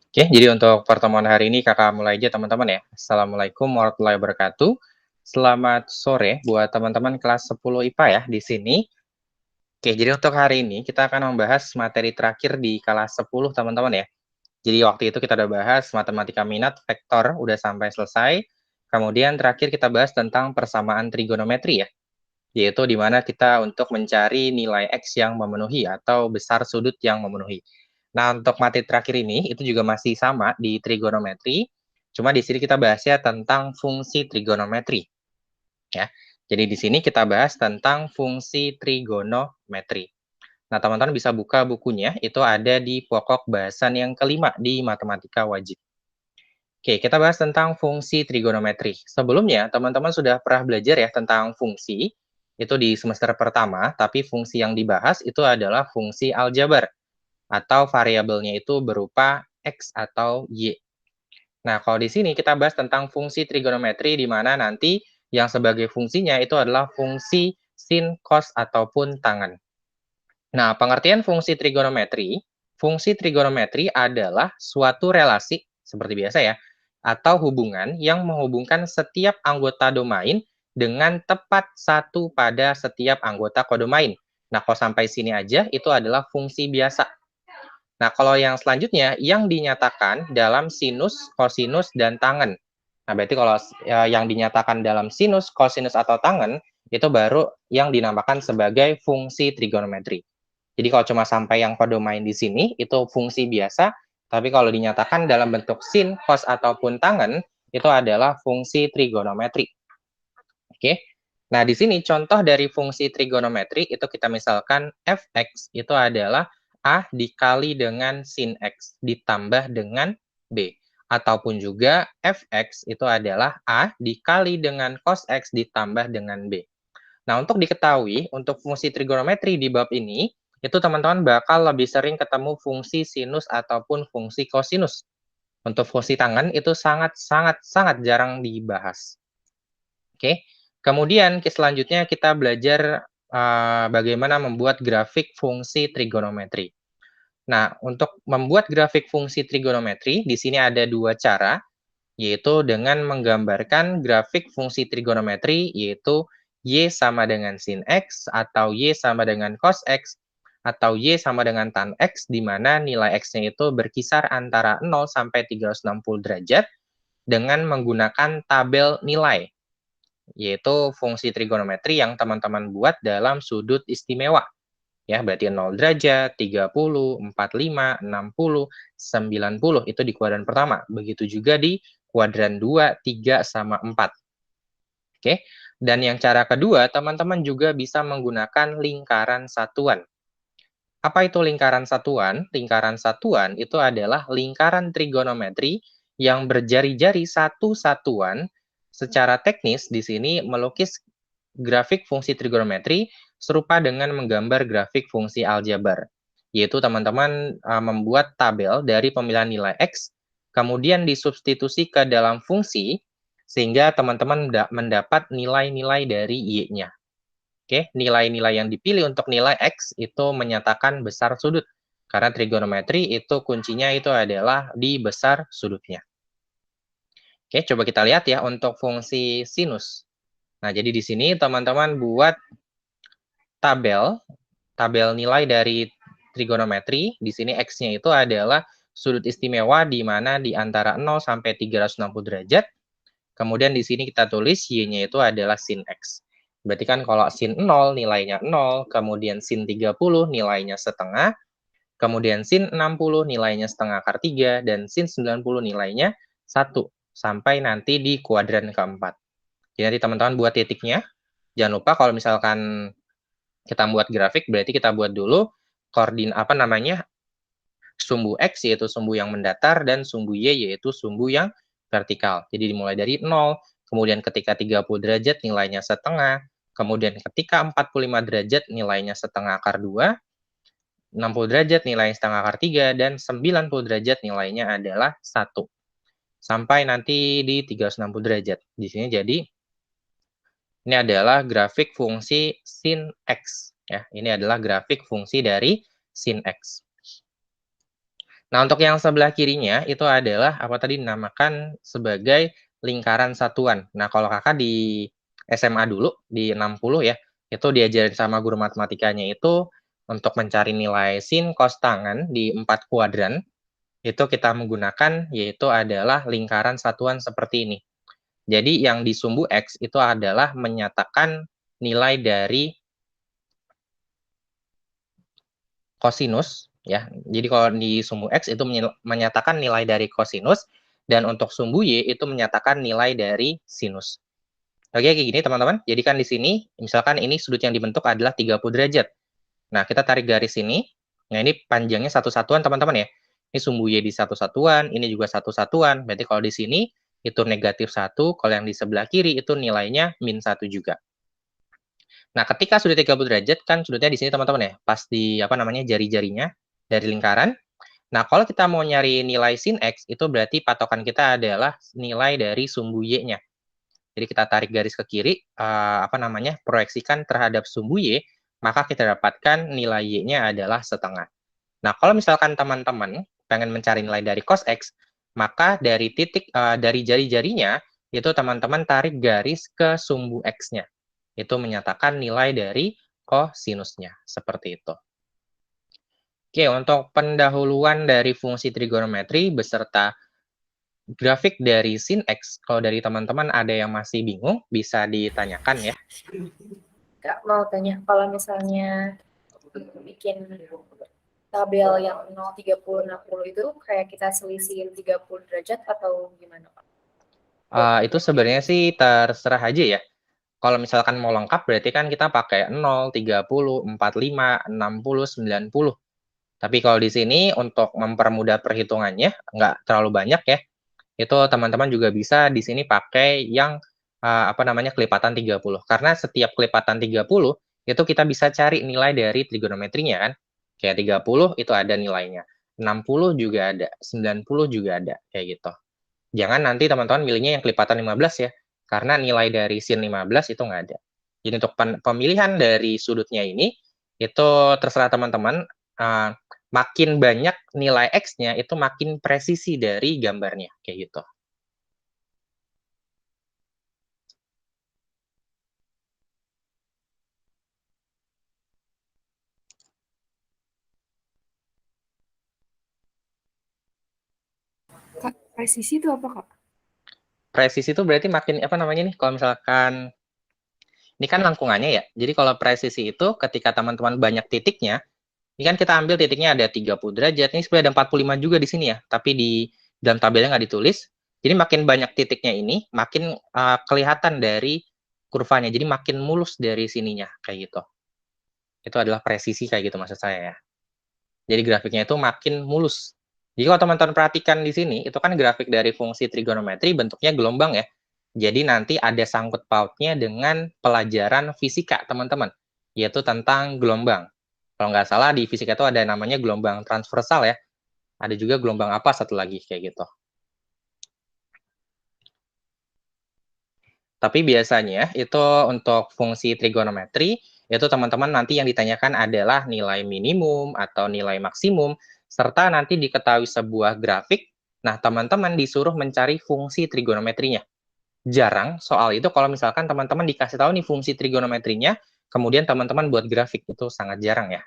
Oke, jadi untuk pertemuan hari ini Kakak mulai aja teman-teman ya. Assalamualaikum warahmatullahi wabarakatuh. Selamat sore buat teman-teman kelas 10 IPA ya di sini. Oke, jadi untuk hari ini kita akan membahas materi terakhir di kelas 10 teman-teman ya. Jadi waktu itu kita udah bahas matematika minat, vektor, udah sampai selesai. Kemudian terakhir kita bahas tentang persamaan trigonometri ya, yaitu di mana kita untuk mencari nilai X yang memenuhi atau besar sudut yang memenuhi. Nah, untuk materi terakhir ini, itu juga masih sama di trigonometri, cuma di sini kita bahasnya tentang fungsi trigonometri, ya. Jadi di sini kita bahas tentang fungsi trigonometri. Nah, teman-teman bisa buka bukunya, itu ada di pokok bahasan yang kelima di matematika wajib. Oke, kita bahas tentang fungsi trigonometri. Sebelumnya, teman-teman sudah pernah belajar ya tentang fungsi, itu di semester pertama, tapi fungsi yang dibahas itu adalah fungsi aljabar, atau variabelnya itu berupa X atau Y. Nah, kalau di sini kita bahas tentang fungsi trigonometri, di mana nanti yang sebagai fungsinya itu adalah fungsi sin, cos, ataupun tangen. Nah, pengertian fungsi trigonometri adalah suatu relasi, seperti biasa ya, atau hubungan yang menghubungkan setiap anggota domain dengan tepat satu pada setiap anggota kodomain. Nah, kalau sampai sini aja, itu adalah fungsi biasa. Nah, kalau yang selanjutnya, yang dinyatakan dalam sinus, kosinus, dan tangen. Nah, berarti kalau yang dinyatakan dalam sinus, kosinus, atau tangen, itu baru yang dinamakan sebagai fungsi trigonometri. Jadi kalau cuma sampai yang kodomain di sini, itu fungsi biasa, tapi kalau dinyatakan dalam bentuk sin, cos, ataupun tangen, itu adalah fungsi trigonometri. Oke. Nah, di sini contoh dari fungsi trigonometri itu kita misalkan fx itu adalah A dikali dengan sin X ditambah dengan B. Ataupun juga fx itu adalah A dikali dengan cos X ditambah dengan B. Nah, untuk diketahui, untuk fungsi trigonometri di bab ini, itu teman-teman bakal lebih sering ketemu fungsi sinus ataupun fungsi kosinus. Untuk fungsi tangen itu sangat jarang dibahas. Oke. Kemudian selanjutnya kita belajar bagaimana membuat grafik fungsi trigonometri. Nah, untuk membuat grafik fungsi trigonometri, di sini ada dua cara, yaitu dengan menggambarkan grafik fungsi trigonometri, yaitu Y sama dengan sin X, atau Y sama dengan cos X, atau Y sama dengan tan X, di mana nilai X-nya itu berkisar antara 0 sampai 360 derajat, dengan menggunakan tabel nilai, yaitu fungsi trigonometri yang teman-teman buat dalam sudut istimewa. Ya, berarti 0 derajat, 30, 45, 60, 90, itu di kuadran pertama. Begitu juga di kuadran 2, 3, sama 4. Oke. Dan yang cara kedua, teman-teman juga bisa menggunakan lingkaran satuan. Apa itu lingkaran satuan? Lingkaran satuan itu adalah lingkaran trigonometri yang berjari-jari satu satuan. Secara teknis di sini melukis grafik fungsi trigonometri serupa dengan menggambar grafik fungsi aljabar. Yaitu teman-teman membuat tabel dari pemilihan nilai X, kemudian disubstitusi ke dalam fungsi, sehingga teman-teman mendapat nilai-nilai dari Y-nya. Oke, nilai-nilai yang dipilih untuk nilai X itu menyatakan besar sudut. Karena trigonometri itu kuncinya itu adalah di besar sudutnya. Oke, coba kita lihat ya untuk fungsi sinus. Nah, jadi di sini teman-teman buat tabel nilai dari trigonometri. Di sini X-nya itu adalah sudut istimewa di mana di antara 0 sampai 360 derajat. Kemudian di sini kita tulis Y-nya itu adalah sin X. Berarti kan kalau sin 0 nilainya 0, kemudian sin 30 nilainya setengah, kemudian sin 60 nilainya setengah akar 3, dan sin 90 nilainya 1. Sampai nanti di kuadran keempat. Jadi nanti teman-teman buat titiknya. Jangan lupa kalau misalkan kita buat grafik, berarti kita buat dulu sumbu X yaitu sumbu yang mendatar, dan sumbu Y yaitu sumbu yang vertikal. Jadi dimulai dari 0, kemudian ketika 30 derajat nilainya setengah, kemudian ketika 45 derajat nilainya setengah akar 2, 60 derajat nilainya setengah akar 3, dan 90 derajat nilainya adalah 1. Sampai nanti di 360 derajat. Di sini jadi ini adalah grafik fungsi sin X. Ya, ini adalah grafik fungsi dari sin X. Nah, untuk yang sebelah kirinya itu adalah apa tadi dinamakan sebagai lingkaran satuan. Nah, kalau Kakak di SMA dulu di 60 ya, itu diajarin sama guru matematikanya itu untuk mencari nilai sin cos tangen di 4 kuadran, itu kita menggunakan yaitu adalah lingkaran satuan seperti ini. Jadi yang di sumbu X itu adalah menyatakan nilai dari kosinus ya. Jadi kalau di sumbu X itu menyatakan nilai dari kosinus dan untuk sumbu Y itu menyatakan nilai dari sinus. Oke, kayak gini teman-teman. Jadi kan di sini misalkan ini sudut yang dibentuk adalah 30 derajat. Nah, kita tarik garis ini. Nah, ini panjangnya satu satuan teman-teman ya. Ini sumbu Y di satu satuan, ini juga satu satuan. Berarti kalau di sini itu negatif 1, kalau yang di sebelah kiri itu nilainya min 1 juga. Nah, ketika sudah 30 derajat kan sudutnya di sini teman-teman ya, pas di apa namanya jari-jarinya dari lingkaran. Nah, kalau kita mau nyari nilai sin X itu berarti patokan kita adalah nilai dari sumbu Y-nya. Jadi kita tarik garis ke kiri, apa namanya, proyeksikan terhadap sumbu Y, maka kita dapatkan nilai Y-nya adalah setengah. Nah, kalau misalkan teman-teman pengen mencari nilai dari cos X, maka dari dari jari-jarinya itu teman-teman tarik garis ke sumbu X-nya. Itu menyatakan nilai dari kosinusnya, seperti itu. Oke, untuk pendahuluan dari fungsi trigonometri beserta grafik dari sin X, kalau dari teman-teman ada yang masih bingung, bisa ditanyakan ya. Kak, mau tanya, kalau misalnya bikin tabel yang 0, 30, 60 itu kayak kita selisihin 30 derajat atau gimana, Pak? Itu sebenarnya sih terserah aja ya. Kalau misalkan mau lengkap berarti kan kita pakai 0, 30, 45, 60, 90. Tapi kalau di sini untuk mempermudah perhitungannya, nggak terlalu banyak ya, itu teman-teman juga bisa di sini pakai yang apa namanya kelipatan 30. Karena setiap kelipatan 30 itu kita bisa cari nilai dari trigonometrinya kan. Kayak 30 itu ada nilainya. 60 juga ada, 90 juga ada, kayak gitu. Jangan nanti teman-teman milihnya yang kelipatan 15 ya, karena nilai dari sin 15 itu nggak ada. Jadi untuk pemilihan dari sudutnya ini, itu terserah teman-teman, makin banyak nilai X-nya, itu makin presisi dari gambarnya, kayak gitu. Kak, presisi itu apa, Kak? Presisi itu berarti makin, apa namanya nih, kalau misalkan, ini kan lengkungannya ya, jadi kalau presisi itu ketika teman-teman banyak titiknya, ini kan kita ambil titiknya ada 30 derajat, ini sebenarnya ada 45 juga di sini ya, tapi di dalam tabelnya nggak ditulis. Jadi makin banyak titiknya ini, makin kelihatan dari kurvanya, jadi makin mulus dari sininya, kayak gitu. Itu adalah presisi kayak gitu maksud saya ya. Jadi grafiknya itu makin mulus. Jadi kalau teman-teman perhatikan di sini, itu kan grafik dari fungsi trigonometri bentuknya gelombang ya. Jadi nanti ada sangkut pautnya dengan pelajaran fisika teman-teman, yaitu tentang gelombang. Kalau nggak salah di fisika itu ada namanya gelombang transversal ya. Ada juga gelombang apa satu lagi kayak gitu. Tapi biasanya itu untuk fungsi trigonometri, itu teman-teman nanti yang ditanyakan adalah nilai minimum atau nilai maksimum, serta nanti diketahui sebuah grafik. Nah, teman-teman disuruh mencari fungsi trigonometrinya. Jarang soal itu kalau misalkan teman-teman dikasih tahu nih fungsi trigonometrinya, kemudian teman-teman buat grafik, itu sangat jarang ya.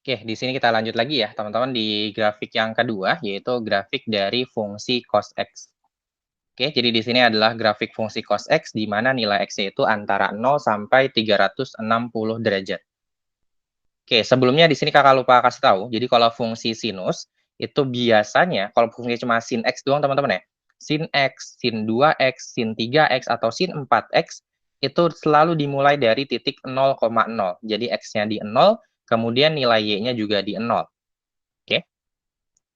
Oke, di sini kita lanjut lagi ya, teman-teman, di grafik yang kedua, yaitu grafik dari fungsi cos X. Oke, jadi di sini adalah grafik fungsi cos X, di mana nilai X-nya itu antara 0 sampai 360 derajat. Oke, sebelumnya di sini kakak lupa kasih tahu, jadi kalau fungsi sinus, itu biasanya, kalau fungsi cuma sin X doang teman-teman ya, sin X, sin 2X, sin 3X, atau sin 4X, itu selalu dimulai dari titik 0,0. Jadi X-nya di 0, kemudian nilai Y-nya juga di 0. Oke.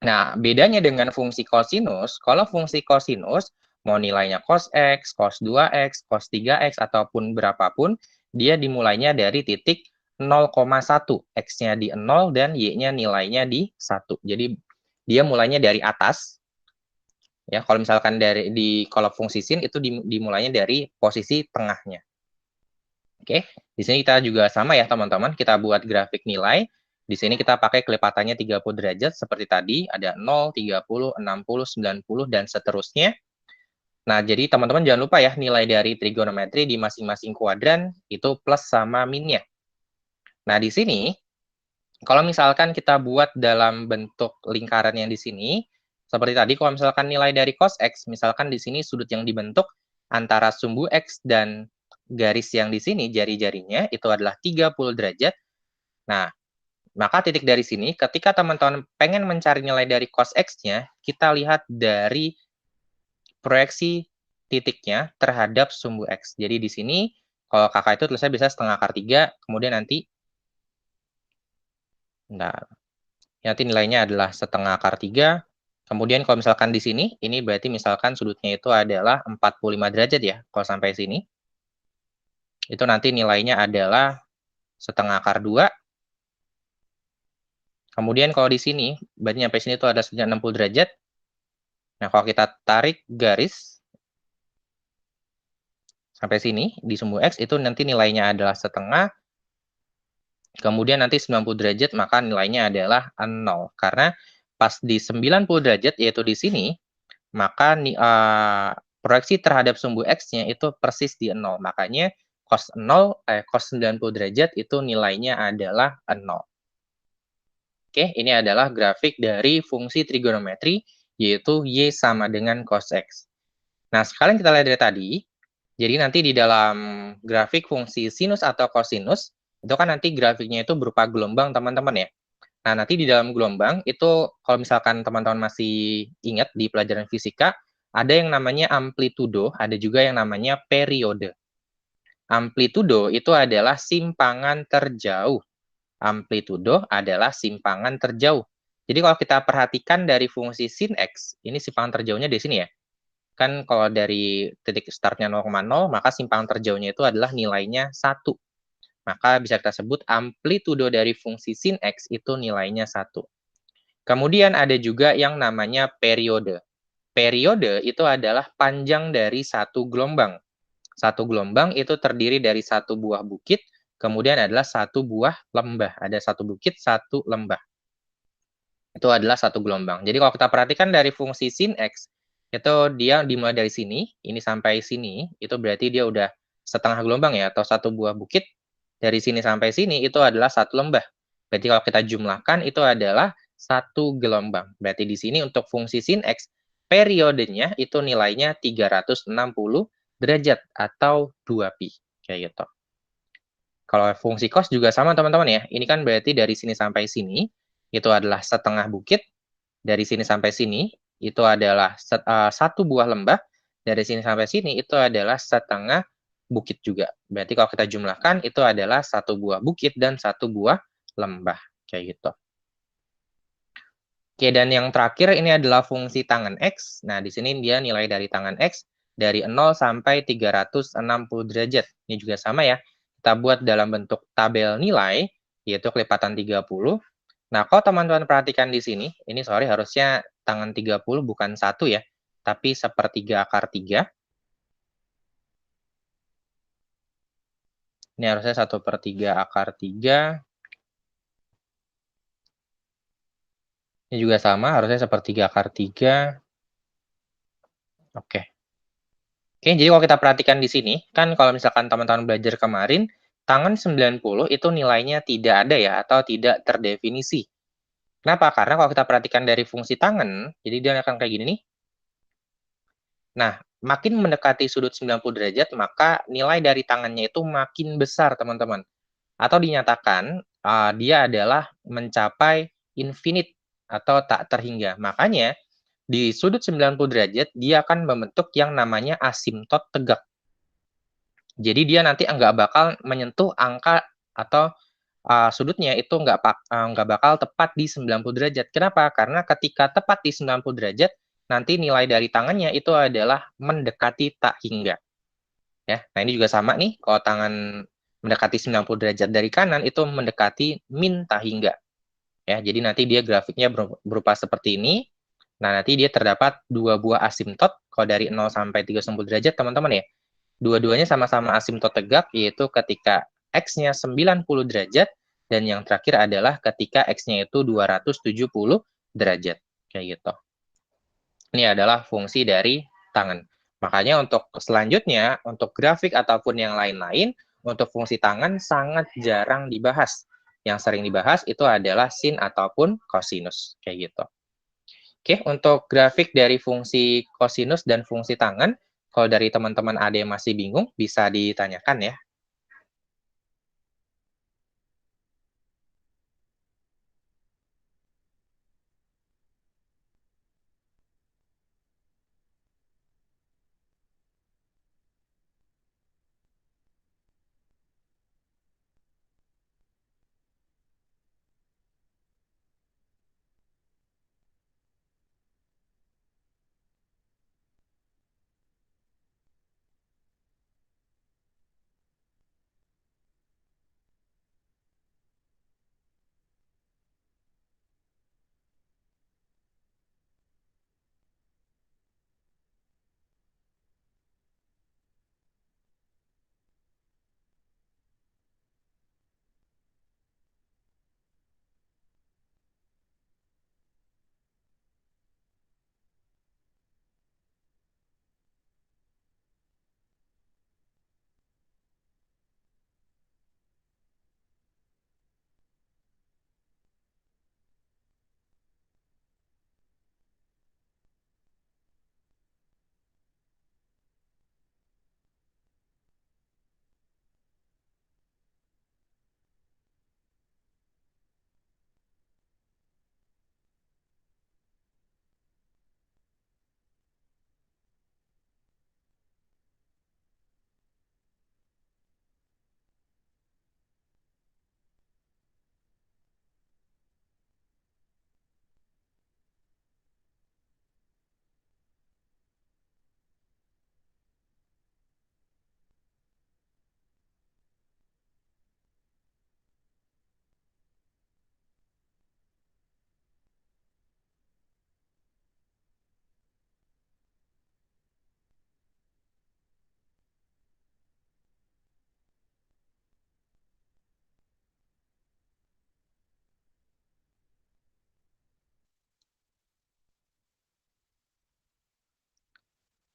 Nah, bedanya dengan fungsi kosinus, kalau fungsi kosinus, mau nilainya cos X, cos 2X, cos 3X, ataupun berapapun, dia dimulainya dari titik 0,1. X-nya di 0 dan Y-nya nilainya di 1. Jadi, dia mulainya dari atas. Ya, kalau misalkan kalau fungsi sin itu dimulainya dari posisi tengahnya. Oke, di sini kita juga sama ya teman-teman, kita buat grafik nilai. Di sini kita pakai kelipatannya 30 derajat seperti tadi, ada 0, 30, 60, 90, dan seterusnya. Nah, jadi teman-teman jangan lupa ya, nilai dari trigonometri di masing-masing kuadran itu plus sama minnya. Nah, di sini, kalau misalkan kita buat dalam bentuk lingkaran yang di sini, seperti tadi, kalau misalkan nilai dari cos X, misalkan di sini sudut yang dibentuk antara sumbu X dan garis yang di sini, jari-jarinya, itu adalah 30 derajat. Nah, maka titik dari sini, ketika teman-teman pengen mencari nilai dari cos X-nya, kita lihat dari proyeksi titiknya terhadap sumbu X. Jadi di sini, kalau kakak itu tulisnya bisa setengah akar 3, kemudian nanti, nanti nilainya adalah setengah akar 3, kemudian kalau misalkan di sini, ini berarti misalkan sudutnya itu adalah 45 derajat ya, kalau sampai sini. Itu nanti nilainya adalah setengah akar 2. Kemudian kalau di sini, berarti sampai sini itu ada 60 derajat. Nah, kalau kita tarik garis sampai sini, di sumbu X, itu nanti nilainya adalah setengah. Kemudian nanti 90 derajat, maka nilainya adalah 0. Karena pas di 90 derajat, yaitu di sini, maka proyeksi terhadap sumbu X-nya itu persis di 0. Makanya cos 90 derajat itu nilainya adalah 0. Oke, ini adalah grafik dari fungsi trigonometri, yaitu Y sama dengan cos X. Nah, sekarang kita lihat dari tadi, jadi nanti di dalam grafik fungsi sinus atau kosinus, itu kan nanti grafiknya itu berupa gelombang, teman-teman ya. Nah, nanti di dalam gelombang, itu kalau misalkan teman-teman masih ingat di pelajaran fisika, ada yang namanya amplitudo, ada juga yang namanya periode. Amplitudo itu adalah simpangan terjauh. Amplitudo adalah simpangan terjauh. Jadi kalau kita perhatikan dari fungsi sin X, ini simpangan terjauhnya di sini ya. Kan kalau dari titik startnya 0,0, maka simpangan terjauhnya itu adalah nilainya 1. Maka bisa kita sebut amplitudo dari fungsi sin X itu nilainya 1. Kemudian ada juga yang namanya periode. Periode itu adalah panjang dari satu gelombang. Satu gelombang itu terdiri dari satu buah bukit, kemudian adalah satu buah lembah. Ada satu bukit, satu lembah. Itu adalah satu gelombang. Jadi kalau kita perhatikan dari fungsi sin X, itu dia dimulai dari sini, ini sampai sini, itu berarti dia udah setengah gelombang ya, atau satu buah bukit. Dari sini sampai sini, itu adalah satu lembah. Berarti kalau kita jumlahkan, itu adalah satu gelombang. Berarti di sini untuk fungsi sin X, periodenya itu nilainya 360 derajat atau 2pi. Kayak gitu. Kalau fungsi cos juga sama teman-teman ya. Ini kan berarti dari sini sampai sini, itu adalah setengah bukit. Dari sini sampai sini, itu adalah satu buah lembah. Dari sini sampai sini, itu adalah setengah bukit juga. Berarti kalau kita jumlahkan, itu adalah satu buah bukit dan satu buah lembah. Kayak gitu. Oke, dan yang terakhir ini adalah fungsi tangen X. Nah, di sini dia nilai dari tangen X dari 0 sampai 360 derajat. Ini juga sama ya. Kita buat dalam bentuk tabel nilai, yaitu kelipatan 30. Nah, kalau teman-teman perhatikan di sini, ini sorry harusnya tangen 30 bukan 1 ya, tapi sepertiga akar 3. Ini harusnya 1/3 akar 3. Ini juga sama, harusnya sepertiga akar 3. Oke. Oke, jadi kalau kita perhatikan di sini, kan kalau misalkan teman-teman belajar kemarin, tangen 90 itu nilainya tidak ada ya, atau tidak terdefinisi. Kenapa? Karena kalau kita perhatikan dari fungsi tangen, jadi dia akan kayak gini nih. Nah, makin mendekati sudut 90 derajat, maka nilai dari tangannya itu makin besar, teman-teman. Atau dinyatakan, dia adalah mencapai infinite atau tak terhingga. Makanya, di sudut 90 derajat, dia akan membentuk yang namanya asimtot tegak. Jadi dia nanti nggak bakal menyentuh angka atau sudutnya itu nggak bakal tepat di 90 derajat. Kenapa? Karena ketika tepat di 90 derajat, nanti nilai dari tangannya itu adalah mendekati tak hingga. Ya, nah ini juga sama nih, kalau tangan mendekati 90 derajat dari kanan, itu mendekati min tak hingga. Ya, jadi nanti dia grafiknya berupa seperti ini. Nah, nanti dia terdapat dua buah asimtot, kalau dari 0 sampai 39 derajat, teman-teman ya. Dua-duanya sama-sama asimtot tegak, yaitu ketika X-nya 90 derajat, dan yang terakhir adalah ketika X-nya itu 270 derajat. Kayak gitu. Ini adalah fungsi dari tangan. Makanya untuk selanjutnya, untuk grafik ataupun yang lain-lain, untuk fungsi tangan sangat jarang dibahas. Yang sering dibahas itu adalah sin ataupun kosinus. Kayak gitu. Oke, untuk grafik dari fungsi kosinus dan fungsi tangan, kalau dari teman-teman ada yang masih bingung, bisa ditanyakan ya.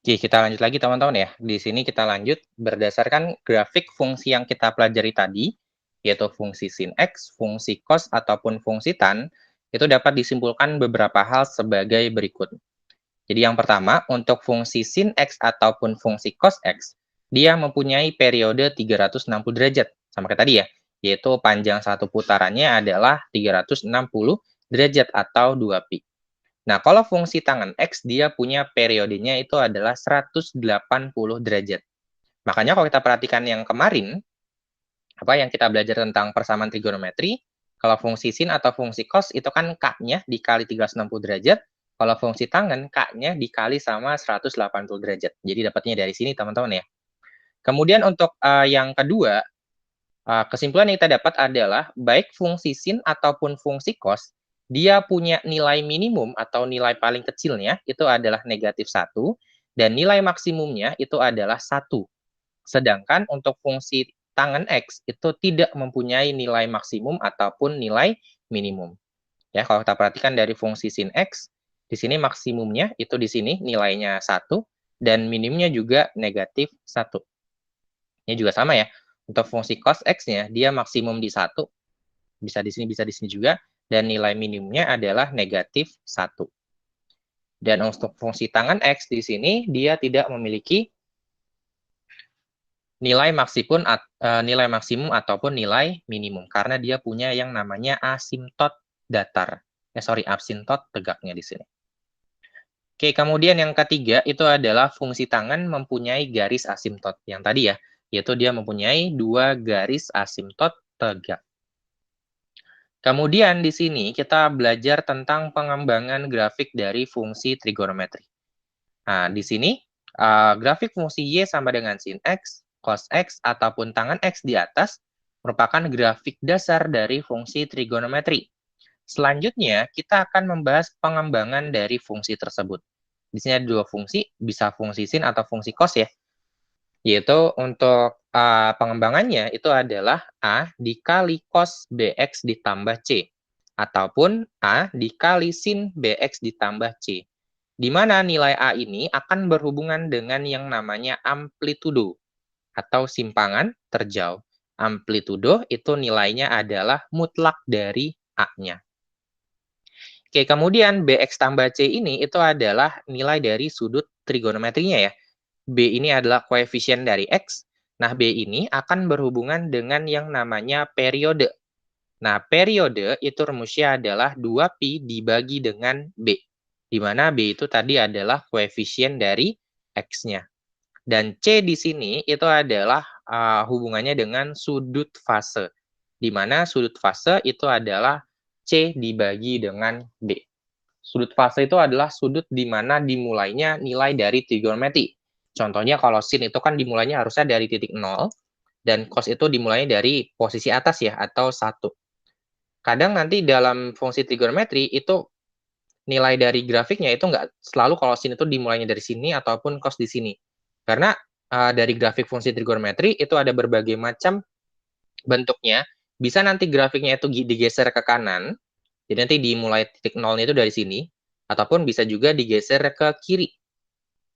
Oke, kita lanjut lagi teman-teman ya. Di sini kita lanjut berdasarkan grafik fungsi yang kita pelajari tadi, yaitu fungsi sin X, fungsi cos, ataupun fungsi tan, itu dapat disimpulkan beberapa hal sebagai berikut. Jadi yang pertama, untuk fungsi sin X ataupun fungsi cos X, dia mempunyai periode 360 derajat, sama kayak tadi ya, yaitu panjang satu putarannya adalah 360 derajat atau 2pi. Nah, kalau fungsi tangan X, dia punya periodenya itu adalah 180 derajat. Makanya kalau kita perhatikan yang kemarin, yang kita belajar tentang persamaan trigonometri, kalau fungsi sin atau fungsi cos itu kan K-nya dikali 360 derajat, kalau fungsi tangan K-nya dikali sama 180 derajat. Jadi dapatnya dari sini teman-teman ya. Kemudian untuk yang kedua, kesimpulan yang kita dapat adalah baik fungsi sin ataupun fungsi cos, dia punya nilai minimum atau nilai paling kecilnya itu adalah negatif 1, dan nilai maksimumnya itu adalah 1. Sedangkan untuk fungsi tangen X itu tidak mempunyai nilai maksimum ataupun nilai minimum. Ya, kalau kita perhatikan dari fungsi sin X, di sini maksimumnya itu di sini nilainya 1, dan minimumnya juga negatif 1. Ini juga sama ya. Untuk fungsi cos X-nya, dia maksimum di 1, bisa di sini juga, dan nilai minimumnya adalah negatif 1. Dan untuk fungsi tangan X di sini, dia tidak memiliki nilai maksimum ataupun nilai minimum, karena dia punya yang namanya asimtot datar. Asimtot tegaknya di sini. Oke, kemudian yang ketiga itu adalah fungsi tangan mempunyai garis asimtot. Yang tadi ya, yaitu dia mempunyai 2 garis asimtot tegak. Kemudian di sini kita belajar tentang pengembangan grafik dari fungsi trigonometri. Nah, di sini grafik fungsi Y sama dengan sin X, cos X, ataupun tangan X di atas merupakan grafik dasar dari fungsi trigonometri. Selanjutnya, kita akan membahas pengembangan dari fungsi tersebut. Di sini ada 2 fungsi, bisa fungsi sin atau fungsi cos ya. Yaitu untuk pengembangannya itu adalah A dikali cos BX ditambah C. Ataupun A dikali sin BX ditambah C. Di mana nilai A ini akan berhubungan dengan yang namanya amplitudo atau simpangan terjauh. Amplitudo itu nilainya adalah mutlak dari A-nya. Oke, kemudian BX tambah C ini itu adalah nilai dari sudut trigonometrinya ya. B ini adalah koefisien dari X. Nah, B ini akan berhubungan dengan yang namanya periode. Nah, periode itu rumusnya adalah 2pi dibagi dengan B. Di mana B itu tadi adalah koefisien dari X-nya. Dan C di sini itu adalah hubungannya dengan sudut fase. Di mana sudut fase itu adalah C dibagi dengan B. Sudut fase itu adalah sudut di mana dimulainya nilai dari trigonometri. Contohnya kalau sin itu kan dimulainya harusnya dari titik 0, dan cos itu dimulainya dari posisi atas ya, atau 1. Kadang nanti dalam fungsi trigonometri itu nilai dari grafiknya itu nggak selalu kalau sin itu dimulainya dari sini ataupun cos di sini. Karena dari grafik fungsi trigonometri itu ada berbagai macam bentuknya. Bisa nanti grafiknya itu digeser ke kanan, jadi nanti dimulai titik nolnya itu dari sini, ataupun bisa juga digeser ke kiri.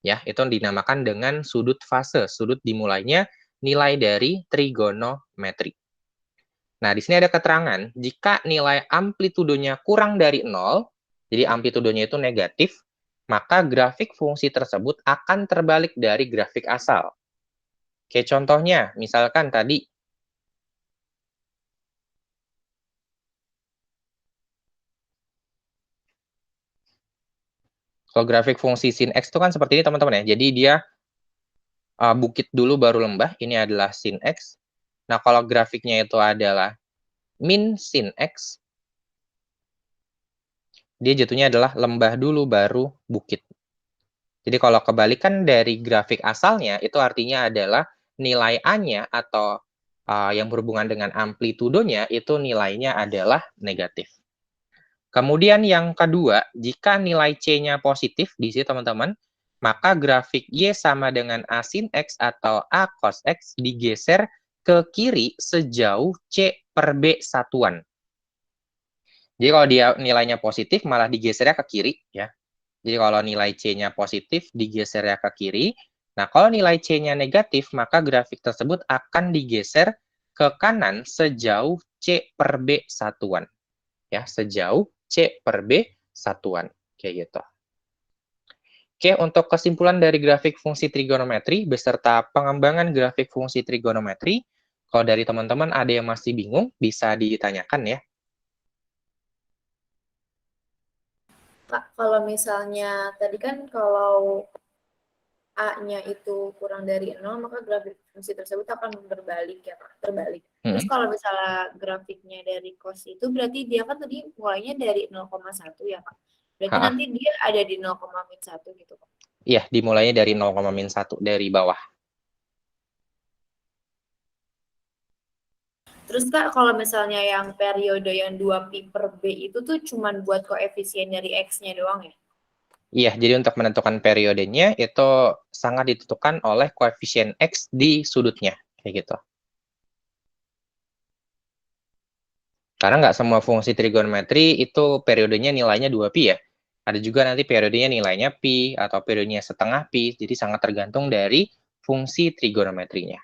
Ya, itu dinamakan dengan sudut fase. Sudut dimulainya nilai dari trigonometri. Nah, di sini ada keterangan, jika nilai amplitudonya kurang dari 0, jadi amplitudonya itu negatif, maka grafik fungsi tersebut akan terbalik dari grafik asal. Oke, contohnya, misalkan tadi, kalau grafik fungsi sin X itu kan seperti ini teman-teman ya. Jadi dia bukit dulu baru lembah, ini adalah sin X. Nah, kalau grafiknya itu adalah min sin X, dia jatuhnya adalah lembah dulu baru bukit. Jadi kalau kebalikan dari grafik asalnya, itu artinya adalah nilai A-nya atau yang berhubungan dengan amplitudonya, itu nilainya adalah negatif. Kemudian yang kedua, jika nilai C-nya positif di sini teman-teman, maka grafik Y sama dengan A sin X atau A cos X digeser ke kiri sejauh C per B satuan. Jadi kalau dia nilainya positif, malah digesernya ke kiri. Ya. Jadi kalau nilai C-nya positif, digesernya ke kiri. Nah, kalau nilai C-nya negatif, maka grafik tersebut akan digeser ke kanan sejauh C per B satuan. Ya, sejauh C per B satuan. Kayak gitu. Oke, untuk kesimpulan dari grafik fungsi trigonometri beserta pengembangan grafik fungsi trigonometri, kalau dari teman-teman ada yang masih bingung, bisa ditanyakan ya. Pak, kalau misalnya tadi kan kalau A-nya itu kurang dari 0, maka grafik fungsi tersebut akan berbalik ya Pak, terbalik. Terus kalau misalnya grafiknya dari cos itu berarti dia kan tadi mulainya dari 0,1 ya Pak. Berarti nanti dia ada di 0,1 gitu Pak. Iya, dimulainya dari 0,1 dari bawah. Terus Kak, kalau misalnya yang periode yang 2pi per B itu tuh cuman buat koefisien dari X-nya doang ya? Iya, jadi untuk menentukan periodenya itu sangat ditentukan oleh koefisien X di sudutnya. Kayak gitu. Karena nggak semua fungsi trigonometri itu periodenya nilainya 2pi ya. Ada juga nanti periodenya nilainya pi atau periodenya setengah pi. Jadi sangat tergantung dari fungsi trigonometrinya.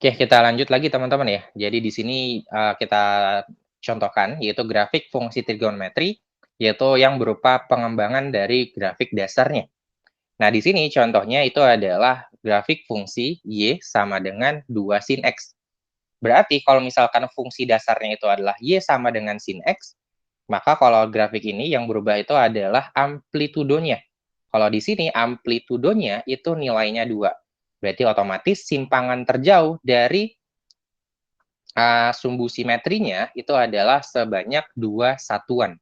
Oke, kita lanjut lagi teman-teman ya. Jadi di sini kita contohkan yaitu grafik fungsi trigonometri, yaitu yang berupa pengembangan dari grafik dasarnya. Nah, di sini contohnya itu adalah grafik fungsi y sama dengan 2 sin x. Berarti kalau misalkan fungsi dasarnya itu adalah y sama dengan sin x, maka kalau grafik ini yang berubah itu adalah amplitudonya. Kalau di sini amplitudonya itu nilainya 2. Berarti otomatis simpangan terjauh dari sumbu simetrinya itu adalah sebanyak 2 satuan.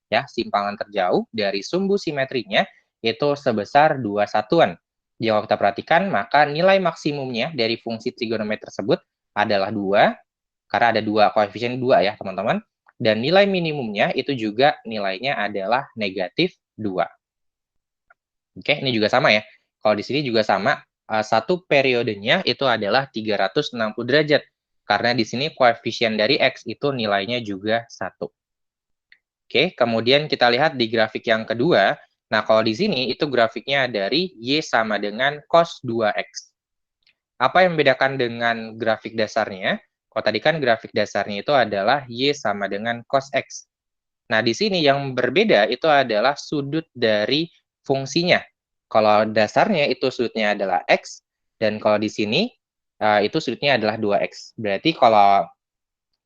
Ya, simpangan terjauh dari sumbu simetrinya itu sebesar 2 satuan. Jika kita perhatikan, maka nilai maksimumnya dari fungsi trigonometri tersebut adalah 2, karena ada 2 koefisien 2 ya, teman-teman. Dan nilai minimumnya itu juga nilainya adalah negatif 2. Oke, ini juga sama ya. Kalau di sini juga sama, satu periodenya itu adalah 360 derajat. Karena di sini koefisien dari X itu nilainya juga 1. Oke, kemudian kita lihat di grafik yang kedua. Nah, kalau di sini itu grafiknya dari Y sama dengan cos 2X. Apa yang membedakan dengan grafik dasarnya? Kalau tadi kan grafik dasarnya itu adalah Y sama dengan cos X. Nah, di sini yang berbeda itu adalah sudut dari fungsinya. Kalau dasarnya itu sudutnya adalah X, dan kalau di sini itu sudutnya adalah 2X. Berarti kalau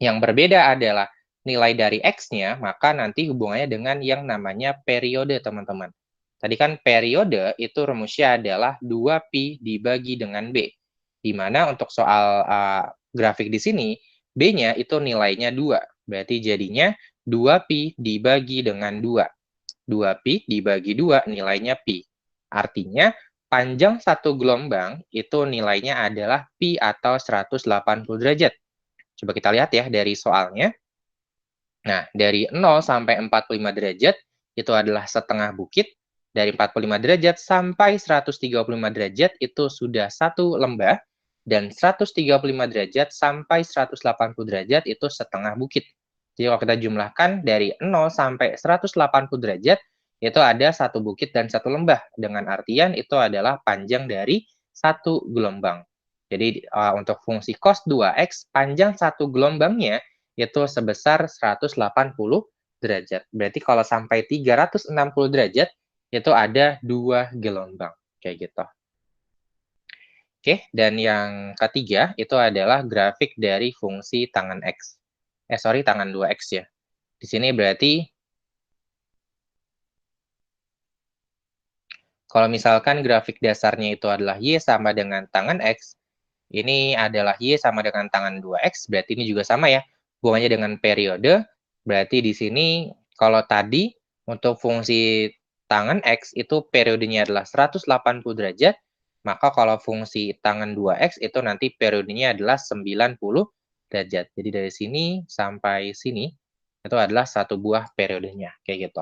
yang berbeda adalah nilai dari X-nya, maka nanti hubungannya dengan yang namanya periode, teman-teman. Tadi kan periode itu rumusnya adalah 2pi dibagi dengan B. Di mana untuk soal grafik di sini, B-nya itu nilainya 2. Berarti jadinya 2pi dibagi dengan 2. 2pi dibagi 2 nilainya pi. Artinya, panjang satu gelombang itu nilainya adalah pi atau 180 derajat. Coba kita lihat ya dari soalnya. Nah, dari 0 sampai 45 derajat itu adalah setengah bukit. Dari 45 derajat sampai 135 derajat itu sudah satu lembah. Dan 135 derajat sampai 180 derajat itu setengah bukit. Jadi kalau kita jumlahkan dari 0 sampai 180 derajat, itu ada satu bukit dan satu lembah. Dengan artian itu adalah panjang dari satu gelombang. Jadi untuk fungsi cos 2x, panjang satu gelombangnya itu sebesar 180 derajat. Berarti kalau sampai 360 derajat, itu ada 2 gelombang. Kayak gitu. Oke, dan yang ketiga itu adalah grafik dari fungsi tangan X. Tangan 2X ya. Di sini berarti kalau misalkan grafik dasarnya itu adalah Y sama dengan tangan X, ini adalah Y sama dengan tangan 2X, berarti ini juga sama ya. Hubungannya dengan periode, berarti di sini kalau tadi untuk fungsi tangan X itu periodenya adalah 180 derajat, maka kalau fungsi tangan 2X itu nanti periodenya adalah 90 derajat. Jadi dari sini sampai sini itu adalah satu buah periodenya, kayak gitu.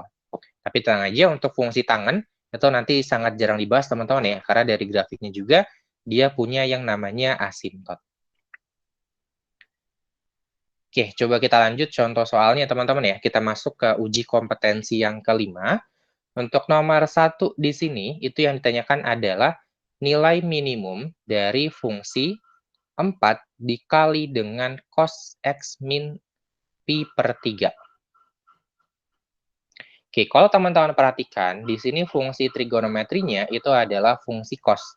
Tapi tenang aja untuk fungsi tangan itu nanti sangat jarang dibahas teman-teman ya, karena dari grafiknya juga dia punya yang namanya asimtot. Oke, coba kita lanjut contoh soalnya teman-teman ya. Kita masuk ke uji kompetensi yang kelima. Untuk nomor 1 di sini, itu yang ditanyakan adalah nilai minimum dari fungsi 4 dikali dengan cos X min pi per 3. Oke, kalau teman-teman perhatikan, di sini fungsi trigonometrinya itu adalah fungsi cos.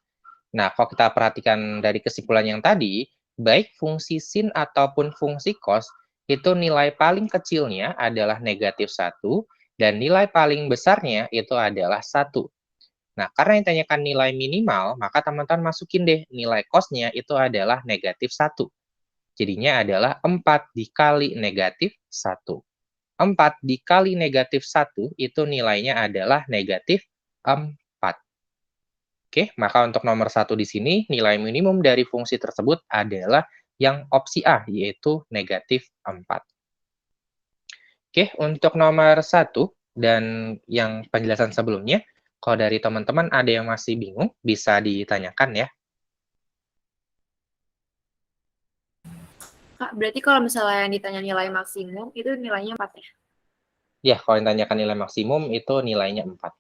Nah, kalau kita perhatikan dari kesimpulan yang tadi, baik fungsi sin ataupun fungsi cos, itu nilai paling kecilnya adalah negatif 1, dan nilai paling besarnya itu adalah 1. Nah, karena yang ditanyakan nilai minimal, maka teman-teman masukin deh nilai cosnya itu adalah negatif 1. Jadinya adalah 4 dikali negatif 1. 4 dikali negatif 1 itu nilainya adalah negatif 4. Oke, maka untuk nomor 1 di sini, nilai minimum dari fungsi tersebut adalah yang opsi A, yaitu negatif 4. Oke, untuk nomor 1 dan yang penjelasan sebelumnya, kalau dari teman-teman ada yang masih bingung, bisa ditanyakan ya. Kak, berarti kalau misalnya yang ditanya nilai maksimum, itu nilainya 4 ya? Ya, kalau yang ditanyakan nilai maksimum, itu nilainya 4.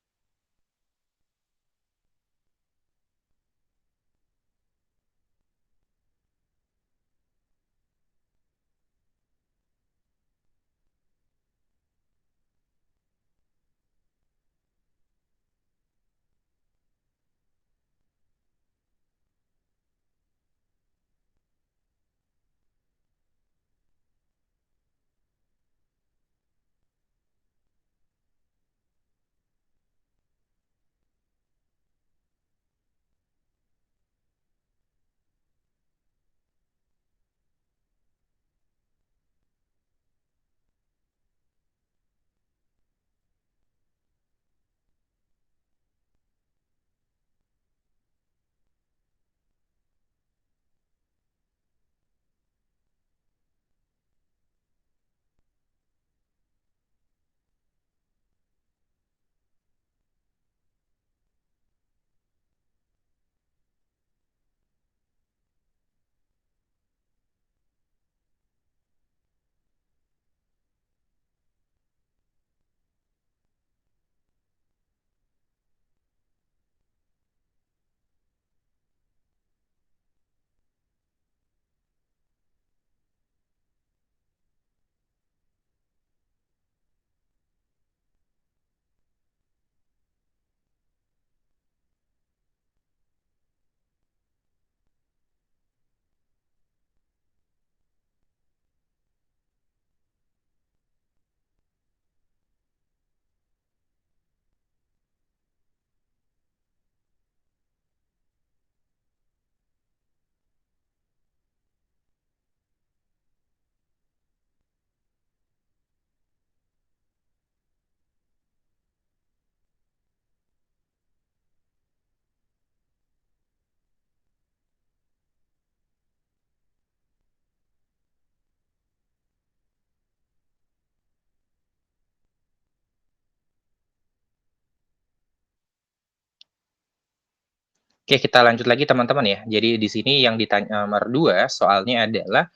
Oke, kita lanjut lagi teman-teman ya. Jadi di sini yang ditanya nomor 2 soalnya adalah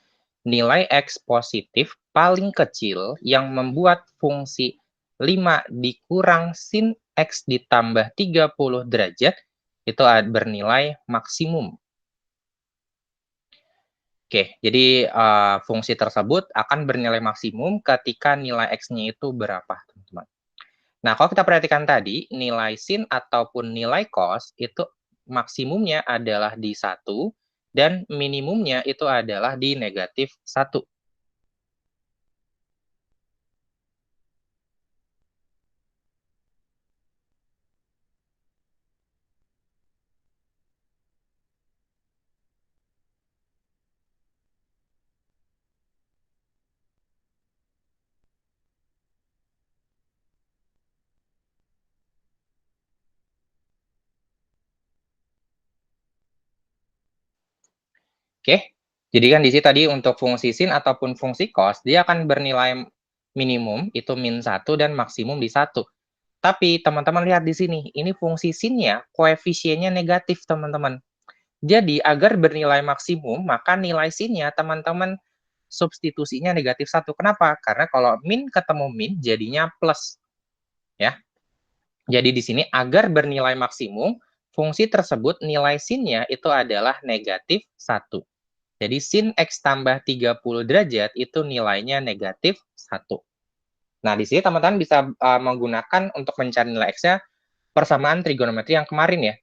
nilai X positif paling kecil yang membuat fungsi 5 dikurang sin X ditambah 30 derajat itu bernilai maksimum. Oke, jadi fungsi tersebut akan bernilai maksimum ketika nilai X-nya itu berapa, teman-teman. Nah, kalau kita perhatikan tadi, nilai sin ataupun nilai cos itu maksimumnya adalah di 1 dan minimumnya itu adalah di negatif 1. Oke, jadi kan di sini tadi untuk fungsi sin ataupun fungsi cos, dia akan bernilai minimum itu min 1 dan maksimum di 1. Tapi teman-teman lihat di sini, ini fungsi sinnya koefisiennya negatif, teman-teman. Jadi agar bernilai maksimum, maka nilai sinnya teman-teman substitusinya negatif 1. Kenapa? Karena kalau min ketemu min jadinya plus. Ya. Jadi di sini agar bernilai maksimum, fungsi tersebut nilai sinnya itu adalah negatif 1. Jadi sin X tambah 30 derajat itu nilainya negatif 1. Nah, di sini teman-teman bisa menggunakan untuk mencari nilai X-nya persamaan trigonometri yang kemarin ya.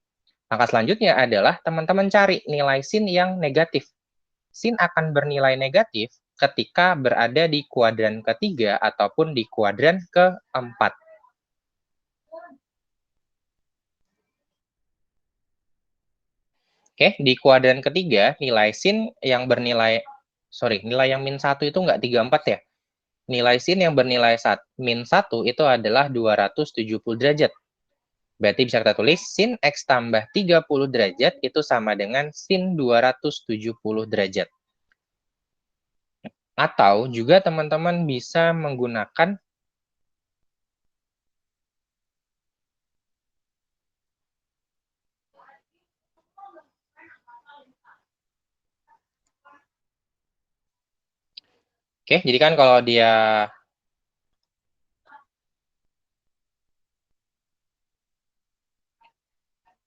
Langkah selanjutnya adalah teman-teman cari nilai sin yang negatif. Sin akan bernilai negatif ketika berada di kuadran ketiga ataupun di kuadran keempat. Oke, di kuadran ketiga, nilai sin yang bernilai, nilai yang min 1 itu nggak 34 ya. Nilai sin yang bernilai min 1 itu adalah 270 derajat. Berarti bisa kita tulis sin X tambah 30 derajat itu sama dengan sin 270 derajat. Atau juga teman-teman bisa menggunakan Oke, jadi kan kalau dia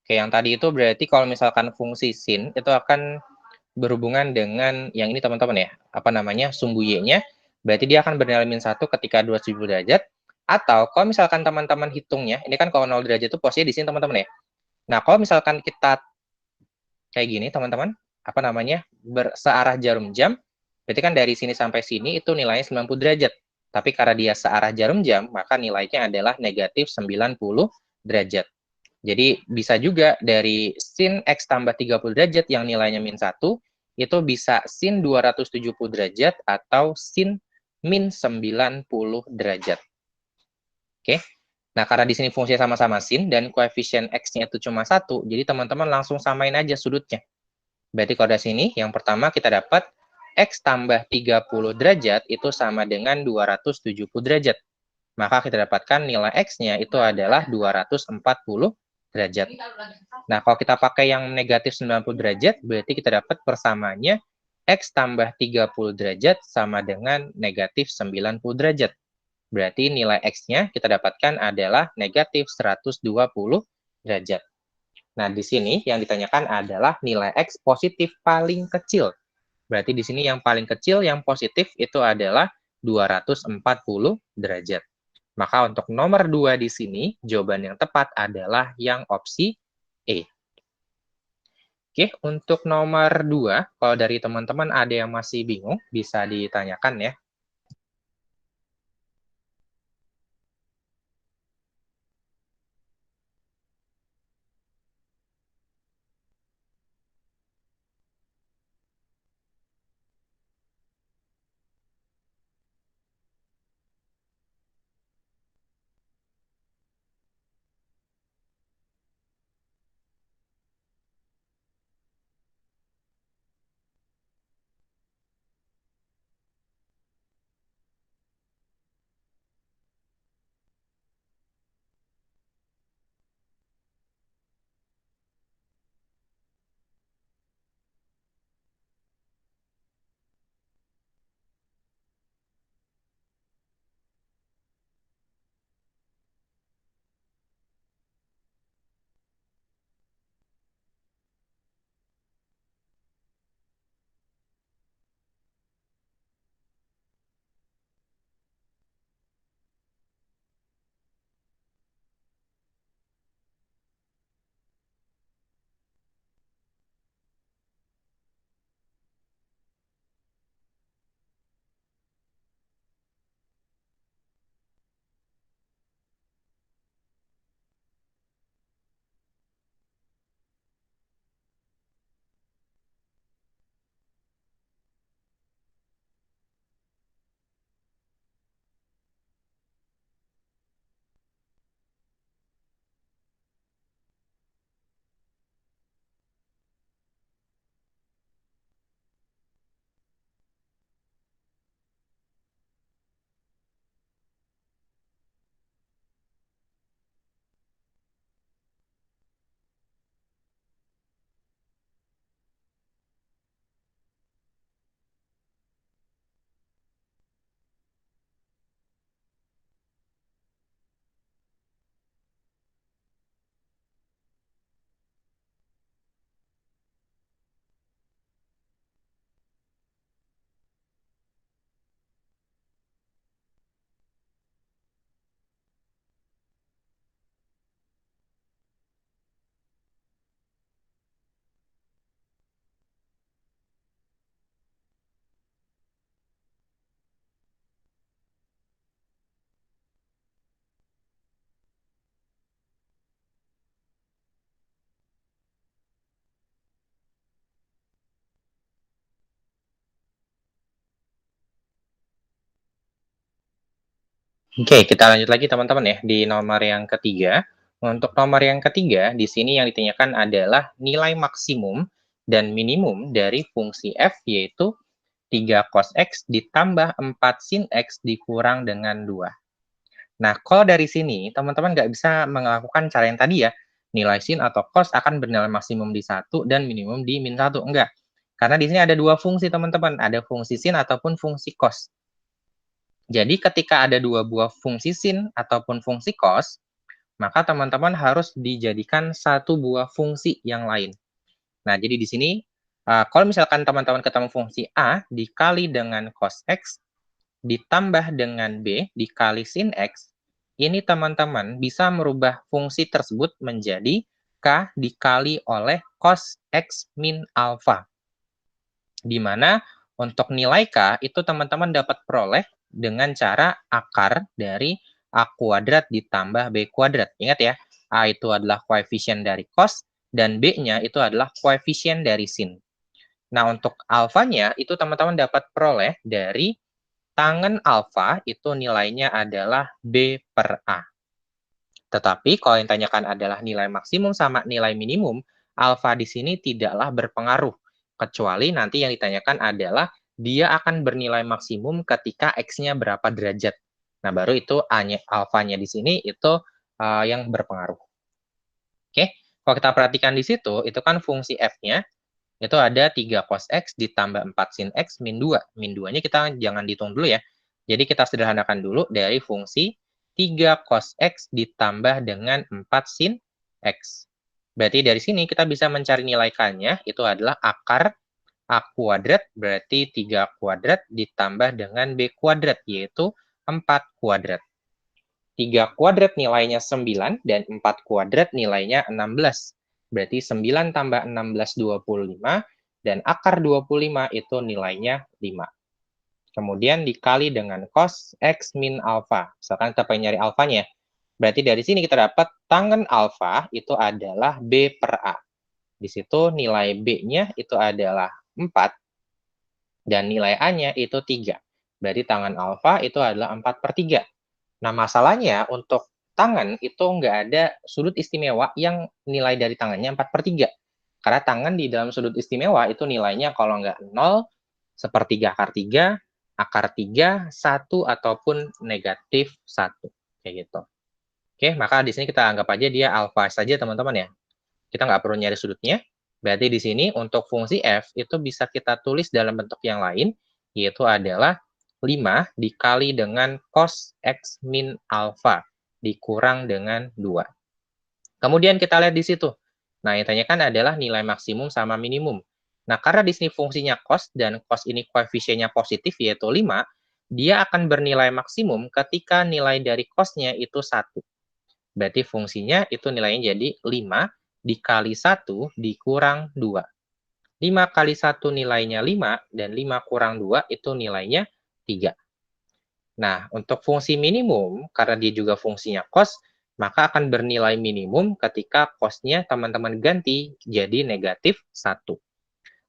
Oke, yang tadi itu berarti kalau misalkan fungsi sin itu akan berhubungan dengan yang ini teman-teman ya, apa namanya, sumbu y-nya, berarti dia akan bernilai min 1 ketika 270 derajat, atau kalau misalkan teman-teman hitungnya, ini kan kalau 0 derajat itu posisinya di sini teman-teman ya. Nah, kalau misalkan kita kayak gini teman-teman, apa namanya, searah jarum jam, berarti kan dari sini sampai sini itu nilainya 90 derajat. Tapi karena dia searah jarum jam, maka nilainya adalah negatif 90 derajat. Jadi bisa juga dari sin X tambah 30 derajat yang nilainya min 1, itu bisa sin 270 derajat atau sin min 90 derajat. Oke. Nah, karena di sini fungsinya sama-sama sin dan koefisien X-nya itu cuma 1, jadi teman-teman langsung samain aja sudutnya. Berarti kalau dari sini, yang pertama kita dapat X tambah 30 derajat itu sama dengan 270 derajat. Maka kita dapatkan nilai X-nya itu adalah 240 derajat. Nah, kalau kita pakai yang negatif 90 derajat, berarti kita dapat persamaannya X tambah 30 derajat sama dengan negatif 90 derajat. Berarti nilai X-nya kita dapatkan adalah negatif 120 derajat. Nah, di sini yang ditanyakan adalah nilai X positif paling kecil. Berarti di sini yang paling kecil yang positif itu adalah 240 derajat. Maka untuk nomor 2 di sini, jawaban yang tepat adalah yang opsi E. Oke, untuk nomor 2, kalau dari teman-teman ada yang masih bingung, bisa ditanyakan ya. Oke, kita lanjut lagi teman-teman ya, di nomor yang ketiga. Untuk nomor yang ketiga, di sini yang ditanyakan adalah nilai maksimum dan minimum dari fungsi f, yaitu 3 cos X ditambah 4 sin X dikurang dengan 2. Nah, kalau dari sini, teman-teman nggak bisa melakukan cara yang tadi ya, nilai sin atau cos akan bernilai maksimum di 1 dan minimum di min 1. Enggak. Karena di sini ada dua fungsi, teman-teman. Ada fungsi sin ataupun fungsi cos. Jadi ketika ada dua buah fungsi sin ataupun fungsi cos, maka teman-teman harus dijadikan satu buah fungsi yang lain. Nah, jadi di sini, kalau misalkan teman-teman ketemu fungsi A dikali dengan cos X, ditambah dengan B dikali sin X, ini teman-teman bisa merubah fungsi tersebut menjadi K dikali oleh cos X min alpha. Di mana untuk nilai K itu teman-teman dapat peroleh dengan cara akar dari A kuadrat ditambah B kuadrat. Ingat ya, A itu adalah koefisien dari cos, dan B-nya itu adalah koefisien dari sin. Nah, untuk alfanya itu teman-teman dapat peroleh dari tangen alfa itu nilainya adalah B per A. Tetapi kalau yang ditanyakan adalah nilai maksimum sama nilai minimum, alfa di sini tidaklah berpengaruh. Kecuali nanti yang ditanyakan adalah dia akan bernilai maksimum ketika X-nya berapa derajat. Nah, baru itu A-nya, alfanya di sini itu yang berpengaruh. Oke, kalau kita perhatikan di situ, itu kan fungsi F-nya, itu ada 3 cos X ditambah 4 sin X min 2. Min 2-nya kita jangan dihitung dulu ya. Jadi kita sederhanakan dulu dari fungsi 3 cos X ditambah dengan 4 sin X. Berarti dari sini kita bisa mencari nilai K-nya, itu adalah akar A kuadrat, berarti 3 kuadrat ditambah dengan B kuadrat, yaitu 4 kuadrat. 3 kuadrat nilainya 9, dan 4 kuadrat nilainya 16. Berarti 9 tambah 16, 25, dan akar 25 itu nilainya 5. Kemudian dikali dengan cos X min alpha. Misalkan kita pengen nyari alfanya. Berarti dari sini kita dapat tangen alfa itu adalah B per A. Di situ nilai B-nya itu adalah 4, dan nilai A-nya itu 3. Berarti tangen alfa itu adalah 4 per 3. Nah, masalahnya untuk tangan itu nggak ada sudut istimewa yang nilai dari tangannya 4 per 3. Karena tangan di dalam sudut istimewa itu nilainya kalau nggak 0, sepertiga akar 3, akar 3, 1, ataupun negatif 1. Kayak gitu. Oke, maka di sini kita anggap aja dia alfa saja, teman-teman ya. Kita nggak perlu nyari sudutnya. Berarti di sini untuk fungsi f itu bisa kita tulis dalam bentuk yang lain, yaitu adalah 5 dikali dengan cos X min alpha dikurang dengan 2. Kemudian kita lihat di situ. Nah, yang ditanyakan adalah nilai maksimum sama minimum. Nah, karena di sini fungsinya cos dan cos ini koefisiennya positif yaitu 5, dia akan bernilai maksimum ketika nilai dari cosnya itu 1. Berarti fungsinya itu nilainya jadi 5 dikali 1 dikurang 2. 5 kali 1 nilainya 5, dan 5 kurang 2 itu nilainya 3. Nah, untuk fungsi minimum, karena dia juga fungsinya cos, maka akan bernilai minimum ketika cosnya teman-teman ganti jadi negatif 1.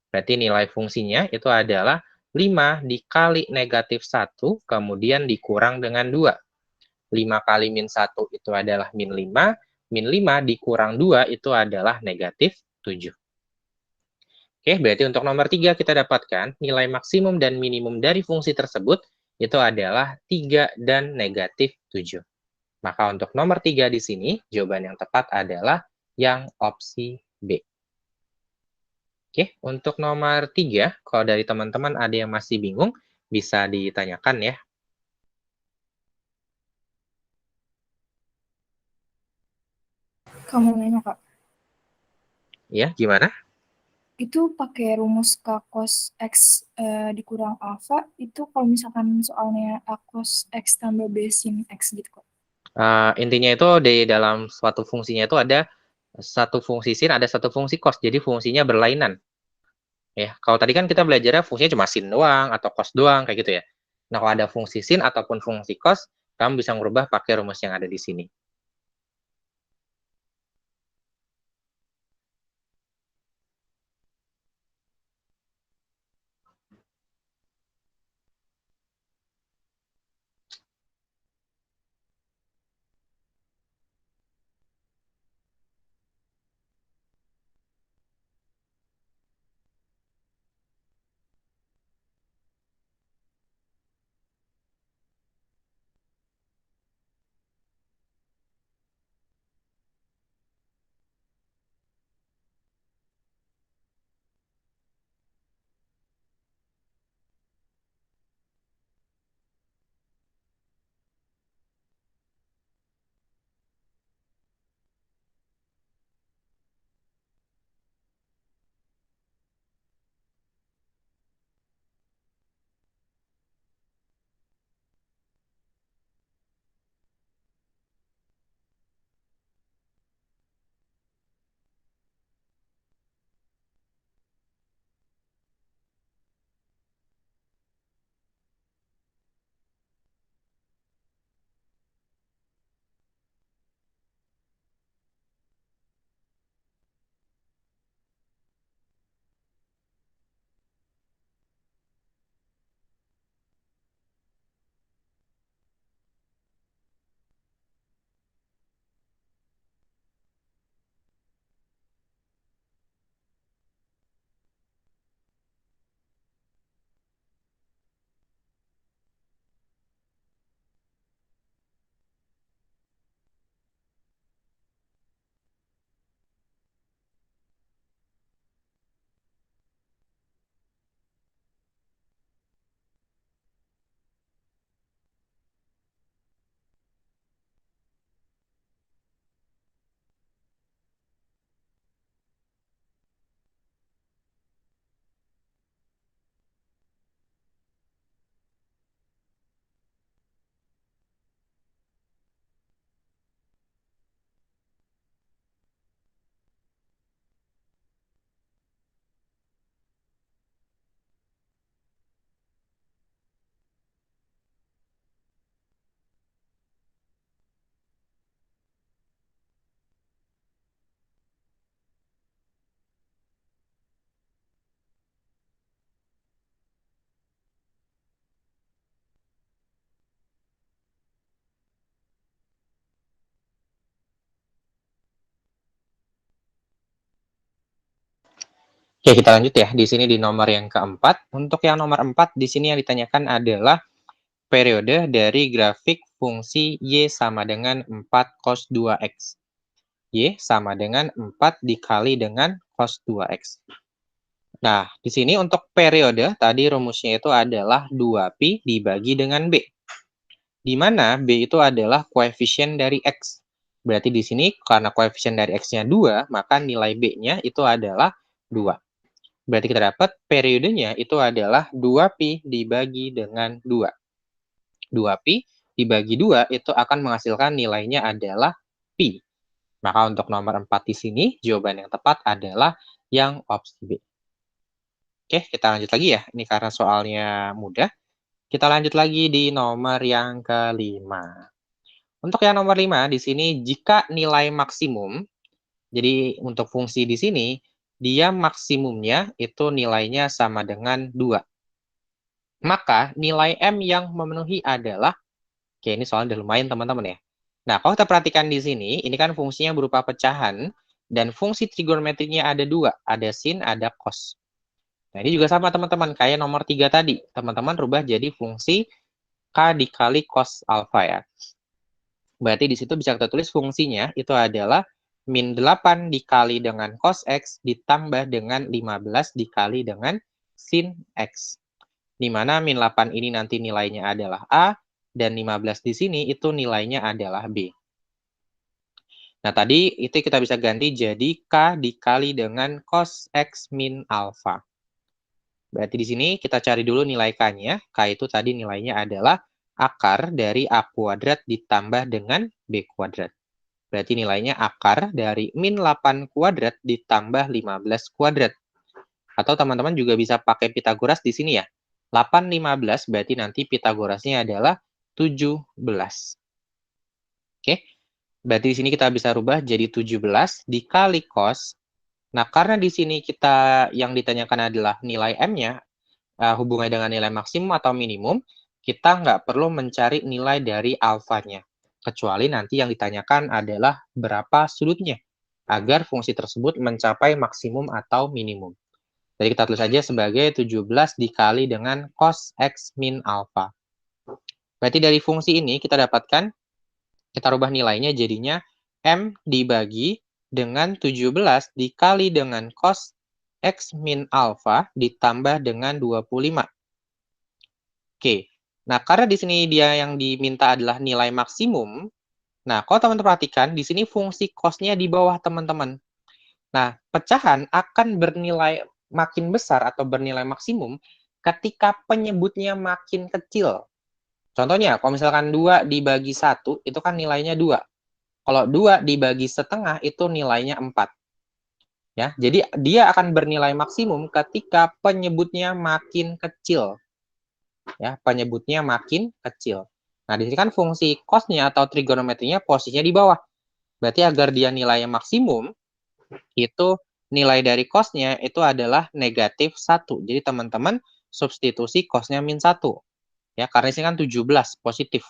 Berarti nilai fungsinya itu adalah 5 dikali negatif 1, kemudian dikurang dengan 2. 5 kali min 1 itu adalah min 5, min 5 dikurang 2 itu adalah negatif 7. Oke, berarti untuk nomor 3 kita dapatkan nilai maksimum dan minimum dari fungsi tersebut itu adalah 3 dan negatif 7. Maka untuk nomor 3 di sini, jawaban yang tepat adalah yang opsi B. Oke, untuk nomor 3, kalau dari teman-teman ada yang masih bingung, bisa ditanyakan ya. Kamu nanya, Kak. Ya, gimana? Itu pakai rumus K cos X dikurang alpha, itu kalau misalkan soalnya A cos X tambah B sin X gitu, kok. Intinya itu di dalam suatu fungsinya itu ada satu fungsi sin, ada satu fungsi cos. Jadi fungsinya berlainan. Ya, kalau tadi kan kita belajarnya fungsinya cuma sin doang atau cos doang kayak gitu ya. Nah, kalau ada fungsi sin ataupun fungsi cos, kamu bisa merubah pakai rumus yang ada di sini. Oke, kita lanjut ya. Di sini di nomor yang keempat. Untuk yang nomor 4, di sini yang ditanyakan adalah periode dari grafik fungsi Y sama dengan 4 cos 2X. Y sama dengan 4 dikali dengan cos 2X. Nah, di sini untuk periode, tadi rumusnya itu adalah 2pi dibagi dengan B. Di mana B itu adalah koefisien dari X. Berarti di sini karena koefisien dari X-nya 2, maka nilai B-nya itu adalah 2. Berarti kita dapat periodenya itu adalah 2pi dibagi dengan 2. 2pi dibagi 2 itu akan menghasilkan nilainya adalah pi. Maka untuk nomor 4 di sini, jawaban yang tepat adalah yang opsi B. Oke, kita lanjut lagi ya. Ini karena soalnya mudah. Kita lanjut lagi di nomor yang kelima. Untuk yang nomor 5, di sini jika nilai maksimum, jadi untuk fungsi di sini, dia maksimumnya itu nilainya sama dengan 2. Maka nilai M yang memenuhi adalah, oke ini soalnya udah lumayan teman-teman ya. Nah, kalau kita perhatikan di sini, ini kan fungsinya berupa pecahan, dan fungsi trigonometrinya ada 2, ada sin, ada cos. Nah, ini juga sama teman-teman, kayak nomor 3 tadi. Teman-teman rubah jadi fungsi K dikali cos alfa ya. Berarti di situ bisa kita tulis fungsinya itu adalah min 8 dikali dengan cos X ditambah dengan 15 dikali dengan sin X. Di mana min 8 ini nanti nilainya adalah A, dan 15 di sini itu nilainya adalah B. Nah, tadi itu kita bisa ganti jadi K dikali dengan cos X min alfa. Berarti di sini kita cari dulu nilai K-nya. K itu tadi nilainya adalah akar dari A kuadrat ditambah dengan B kuadrat. Berarti nilainya akar dari min 8 kuadrat ditambah 15 kuadrat. Atau teman-teman juga bisa pakai Pitagoras di sini ya. 8, 15 berarti nanti Pitagorasnya adalah 17. Oke, berarti di sini kita bisa rubah jadi 17 dikali cos. Nah, karena di sini kita yang ditanyakan adalah nilai M-nya, hubungannya dengan nilai maksimum atau minimum, kita nggak perlu mencari nilai dari alfanya. Kecuali nanti yang ditanyakan adalah berapa sudutnya, agar fungsi tersebut mencapai maksimum atau minimum. Jadi kita tulis saja sebagai 17 dikali dengan cos X min alfa. Berarti dari fungsi ini kita dapatkan, kita rubah nilainya jadinya M dibagi dengan 17 dikali dengan cos X min alfa ditambah dengan 25. Oke, nah karena di sini dia yang diminta adalah nilai maksimum, nah kalau teman-teman perhatikan, di sini fungsi cos-nya di bawah teman-teman. Nah, pecahan akan bernilai makin besar atau bernilai maksimum ketika penyebutnya makin kecil. Contohnya, kalau misalkan 2 dibagi 1, itu kan nilainya 2. Kalau 2 dibagi setengah, itu nilainya 4. Ya, jadi dia akan bernilai maksimum ketika penyebutnya makin kecil. Ya, penyebutnya makin kecil. Nah, di sini kan fungsi cos-nya atau trigonometrinya posisinya di bawah. Berarti agar dia nilainya maksimum, itu nilai dari cos-nya itu adalah negatif 1. Jadi teman-teman substitusi cos-nya min 1. Ya, karena ini kan 17 positif.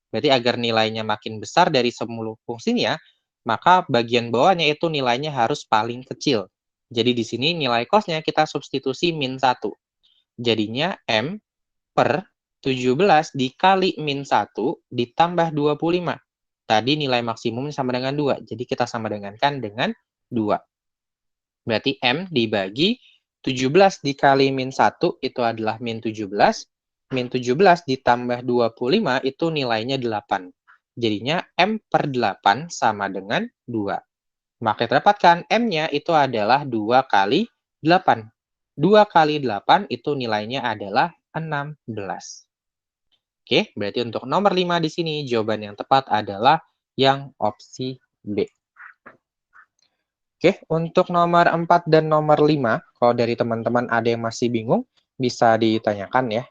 Berarti agar nilainya makin besar dari semua fungsinya, maka bagian bawahnya itu nilainya harus paling kecil. Jadi di sini nilai cos-nya kita substitusi min 1. Jadinya M per 17 dikali min 1 ditambah 25. Tadi nilai maksimumnya sama dengan 2. Jadi kita sama dengankan dengan 2. Berarti M dibagi 17 dikali min 1 itu adalah min 17. Min 17 ditambah 25 itu nilainya 8. Jadinya M per 8 sama dengan 2. Maka kita dapatkan M-nya itu adalah 2 kali 8. 2 kali 8 itu nilainya adalah 16. Oke, berarti untuk nomor 5 di sini jawaban yang tepat adalah yang opsi B. Oke, untuk nomor 4 dan nomor 5, kalau dari teman-teman ada yang masih bingung, bisa ditanyakan ya.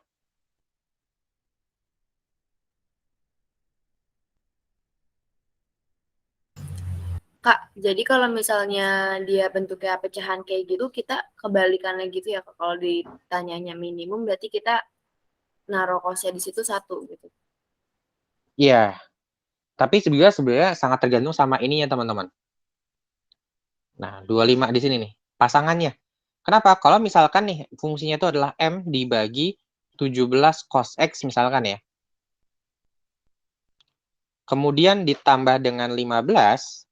Kak, jadi kalau misalnya dia bentuknya pecahan kayak gitu, kita kebalikannya gitu ya, Kak. Kalau ditanyanya minimum, berarti kita naruh kosnya di situ 1 gitu. Iya, tapi sebenarnya sangat tergantung sama ininya teman-teman. Nah, 25 di sini nih, pasangannya. Kenapa? Kalau misalkan nih fungsinya itu adalah M dibagi 17 cos X misalkan ya. Kemudian ditambah dengan 15.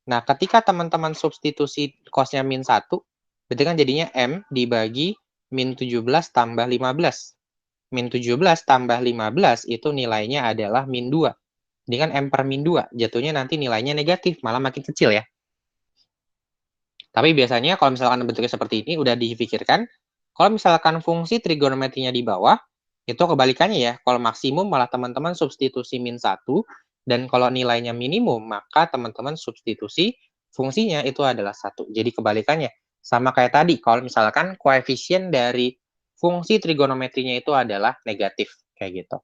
Nah, ketika teman-teman substitusi cosnya min 1, berarti kan jadinya M dibagi min 17 tambah 15. Min 17 tambah 15 itu nilainya adalah min 2. Jadi kan M per min 2, jatuhnya nanti nilainya negatif, malah makin kecil ya. Tapi biasanya kalau misalkan bentuknya seperti ini udah dipikirkan, kalau misalkan fungsi trigonometrinya di bawah, itu kebalikannya ya. Kalau maksimum malah teman-teman substitusi min 1, dan kalau nilainya minimum, maka teman-teman substitusi fungsinya itu adalah 1. Jadi kebalikannya. Sama kayak tadi, kalau misalkan koefisien dari fungsi trigonometrinya itu adalah negatif. Kayak gitu.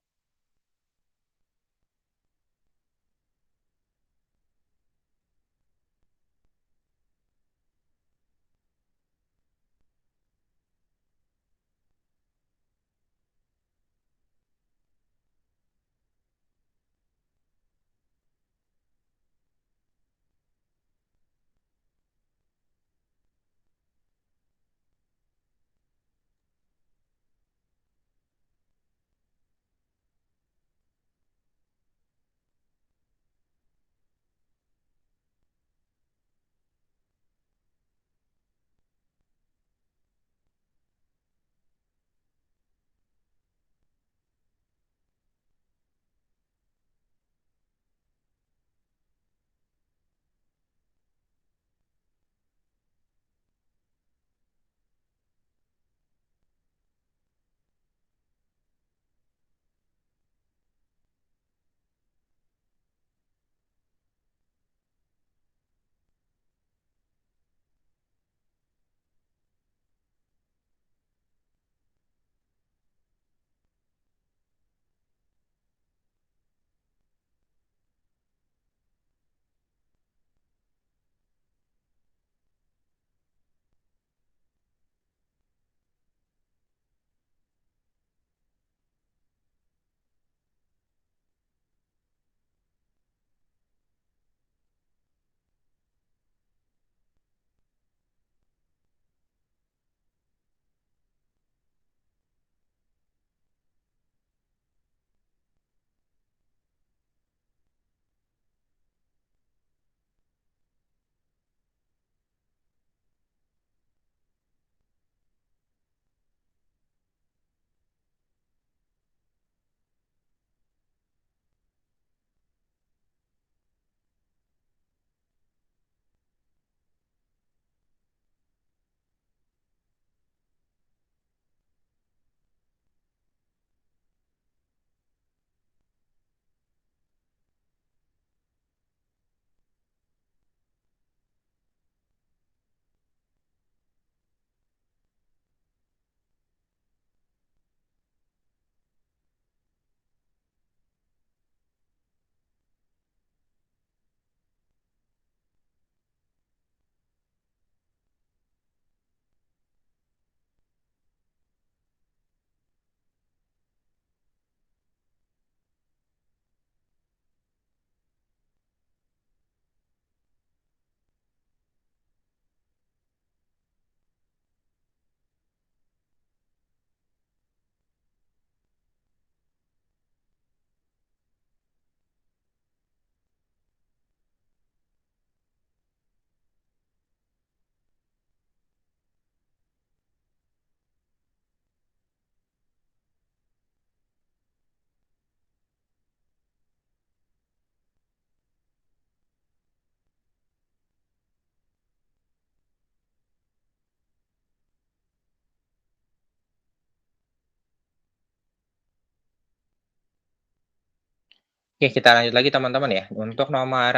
Oke, kita lanjut lagi teman-teman ya. Untuk nomor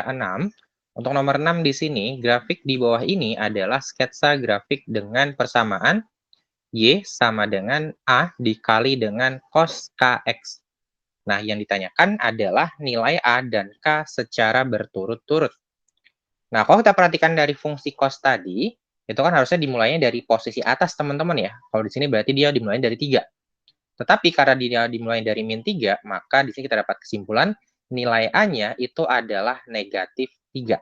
6 di sini, grafik di bawah ini adalah sketsa grafik dengan persamaan Y sama dengan A dikali dengan cos KX. Nah, yang ditanyakan adalah nilai A dan K secara berturut-turut. Nah, kalau kita perhatikan dari fungsi cos tadi, itu kan harusnya dimulainya dari posisi atas teman-teman ya. Kalau di sini berarti dia dimulai dari 3. Tetapi karena dia dimulai dari min 3, maka di sini kita dapat kesimpulan nilai A-nya itu adalah negatif 3.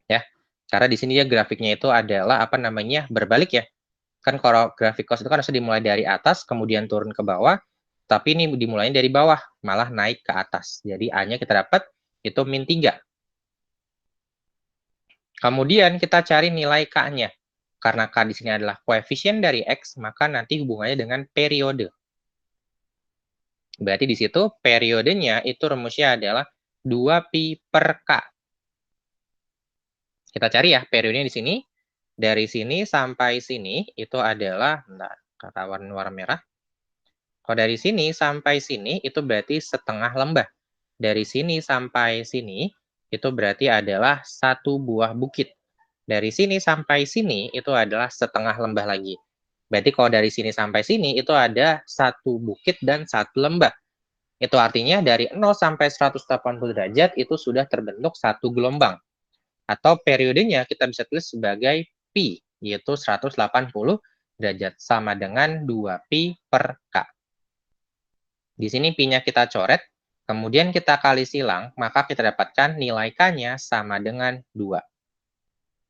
Ya. Karena di sini ya grafiknya itu adalah apa namanya berbalik ya. Kan kalau grafik cost itu kan harusnya dimulai dari atas, kemudian turun ke bawah, tapi ini dimulai dari bawah, malah naik ke atas. Jadi A-nya kita dapat itu min 3. Kemudian kita cari nilai K-nya. Karena K di sini adalah koefisien dari X, maka nanti hubungannya dengan periode. Berarti di situ periodenya itu rumusnya adalah 2pi per K. Kita cari ya periodenya di sini. Dari sini sampai sini itu adalah, bentar, kata warna merah. Kalau dari sini sampai sini itu berarti setengah lembah. Dari sini sampai sini itu berarti adalah satu buah bukit. Dari sini sampai sini itu adalah setengah lembah lagi. Berarti kalau dari sini sampai sini itu ada satu bukit dan satu lembah. Itu artinya dari 0 sampai 180 derajat itu sudah terbentuk satu gelombang. Atau periodenya kita bisa tulis sebagai Pi, yaitu 180 derajat, sama dengan 2Pi per K. Di sini Pi-nya kita coret, kemudian kita kali silang, maka kita dapatkan nilai K-nya sama dengan 2.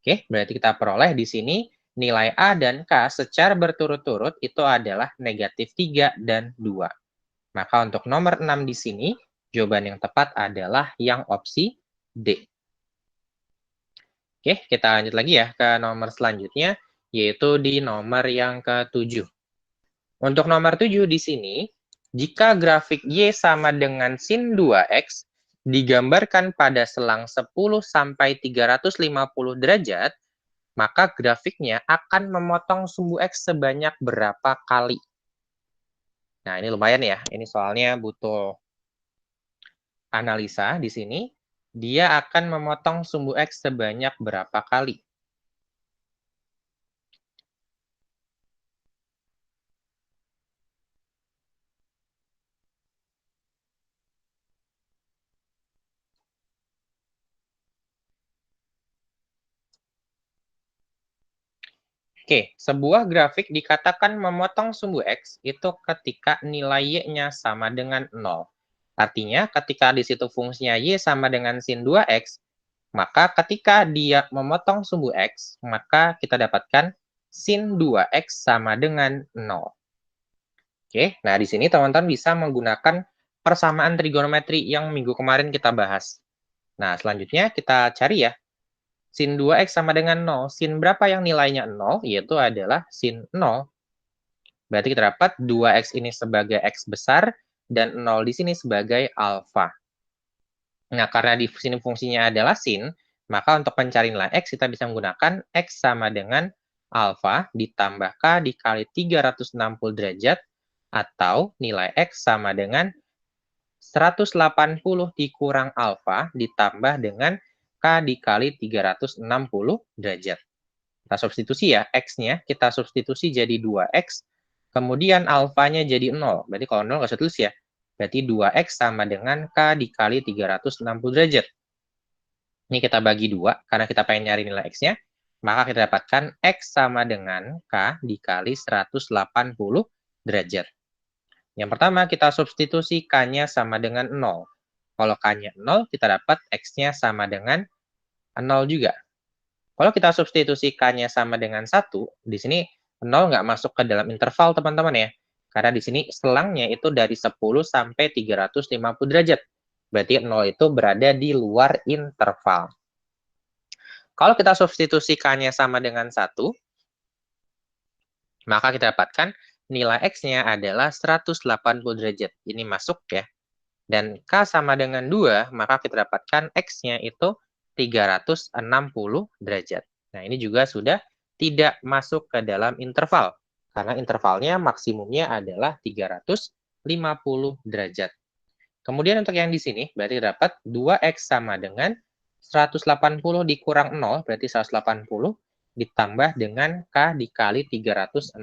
Oke, berarti kita peroleh di sini nilai A dan K secara berturut-turut itu adalah negatif 3 dan 2. Maka untuk nomor 6 di sini, jawaban yang tepat adalah yang opsi D. Oke, kita lanjut lagi ya ke nomor selanjutnya, yaitu di nomor yang ke-7. Untuk nomor 7 di sini, jika grafik Y sama dengan sin 2X digambarkan pada selang 10 sampai 350 derajat, maka grafiknya akan memotong sumbu X sebanyak berapa kali? Nah, ini lumayan ya. Ini soalnya butuh analisa di sini. Dia akan memotong sumbu X sebanyak berapa kali? Oke, sebuah grafik dikatakan memotong sumbu X itu ketika nilai Y-nya sama dengan 0. Artinya, ketika di situ fungsinya Y sama dengan sin 2X, maka ketika dia memotong sumbu X, maka kita dapatkan sin 2X sama dengan 0. Oke, nah di sini teman-teman bisa menggunakan persamaan trigonometri yang minggu kemarin kita bahas. Nah, selanjutnya kita cari ya. Sin 2X sama dengan 0. Sin berapa yang nilainya 0? Yaitu adalah sin 0. Berarti kita dapat 2X ini sebagai X besar, dan 0 di sini sebagai alfa. Nah, karena di sini fungsinya adalah sin, maka untuk mencari nilai X, kita bisa menggunakan X sama dengan alfa ditambah K dikali 360 derajat, atau nilai X sama dengan 180 dikurang alfa ditambah dengan K dikali 360 derajat. Kita substitusi ya, X-nya kita substitusi jadi 2X, kemudian alfanya jadi 0. Berarti kalau 0 nggak usah tulis ya. Berarti 2X sama dengan K dikali 360 derajat. Ini kita bagi 2, karena kita pengen nyari nilai X-nya. Maka kita dapatkan X sama dengan K dikali 180 derajat. Yang pertama, kita substitusi K-nya sama dengan 0. Kalau K-nya 0, kita dapat X-nya sama dengan 0 juga. Kalau kita substitusi K-nya sama dengan 1, di sini 0 nggak masuk ke dalam interval, teman-teman ya. Karena di sini selangnya itu dari 10 sampai 350 derajat. Berarti 0 itu berada di luar interval. Kalau kita substitusi K-nya sama dengan 1, maka kita dapatkan nilai X-nya adalah 180 derajat. Ini masuk ya. Dan K sama dengan 2, maka kita dapatkan X-nya itu 360 derajat. Nah, ini juga sudah tidak masuk ke dalam interval. Karena intervalnya maksimumnya adalah 350 derajat. Kemudian untuk yang di sini, berarti dapat 2X sama dengan 180 dikurang 0, berarti 180, ditambah dengan K dikali 360.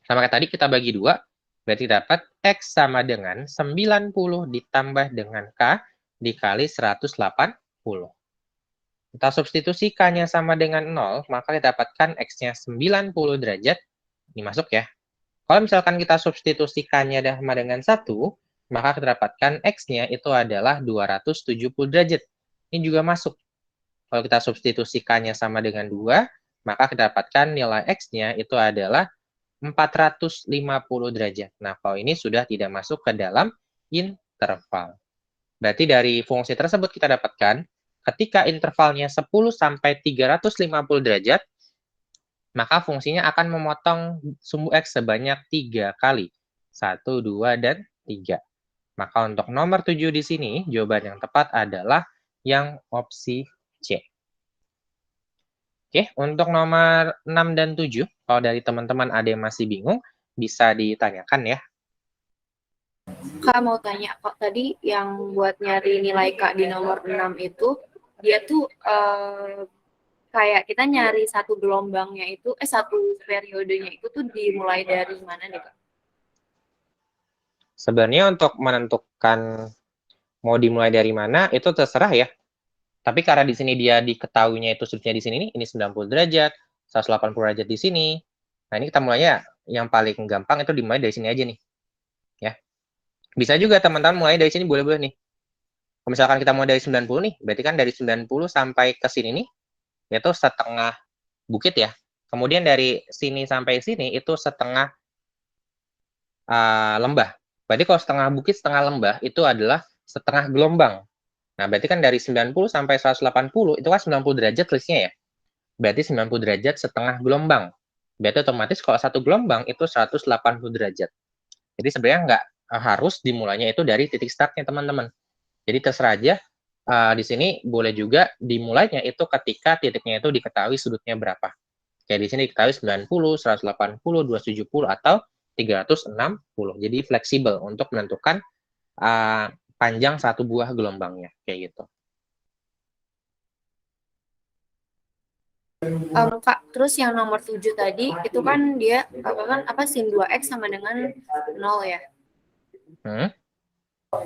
Sama kayak tadi kita bagi 2, berarti dapat X sama dengan 90 ditambah dengan K dikali 180. Kita substitusi K-nya sama dengan 0, maka kita dapatkan X-nya 90 derajat. Ini masuk ya. Kalau misalkan kita substitusi K-nya sama dengan 1, maka kita dapatkan X-nya itu adalah 270 derajat. Ini juga masuk. Kalau kita substitusikannya sama dengan 2, maka kita dapatkan nilai X-nya itu adalah 450 derajat. Nah, kalau ini sudah tidak masuk ke dalam interval. Berarti dari fungsi tersebut kita dapatkan, ketika intervalnya 10 sampai 350 derajat, maka fungsinya akan memotong sumbu X sebanyak 3 kali. 1, 2, dan 3. Maka untuk nomor 7 di sini, jawaban yang tepat adalah yang opsi C. Oke, untuk nomor 6 dan 7, kalau dari teman-teman ada yang masih bingung, bisa ditanyakan ya. Kak mau tanya, kok tadi yang buat nyari nilai Kak di nomor 6 itu, dia tuh kayak kita nyari satu gelombangnya itu, satu periodenya itu tuh dimulai dari mana nih Kak? Sebenarnya untuk menentukan mau dimulai dari mana, itu terserah ya. Tapi karena di sini dia diketahuinya itu sudutnya di sini nih, ini 90 derajat, 180 derajat di sini. Nah, ini kita mulainya yang paling gampang itu dimulai dari sini aja nih. Ya. Bisa juga teman-teman mulai dari sini boleh-boleh nih. Kalau misalkan kita mulai dari 90 nih, berarti kan dari 90 sampai ke sini nih, yaitu setengah bukit ya. Kemudian dari sini sampai sini itu setengah lembah. Berarti kalau setengah bukit, setengah lembah, itu adalah setengah gelombang. Nah, berarti kan dari 90 sampai 180, itu kan 90 derajat selisihnya ya. Berarti 90 derajat setengah gelombang. Berarti otomatis kalau satu gelombang itu 180 derajat. Jadi sebenarnya nggak harus dimulainya itu dari titik startnya, teman-teman. Jadi terserah aja, di sini boleh juga dimulainya itu ketika titiknya itu diketahui sudutnya berapa. Kayak di sini diketahui 90, 180, 270, atau 360. Jadi fleksibel untuk menentukan panjang satu buah gelombangnya, kayak gitu. Kak, terus yang nomor 7 tadi, itu kan dia sin 2X sama dengan 0 ya?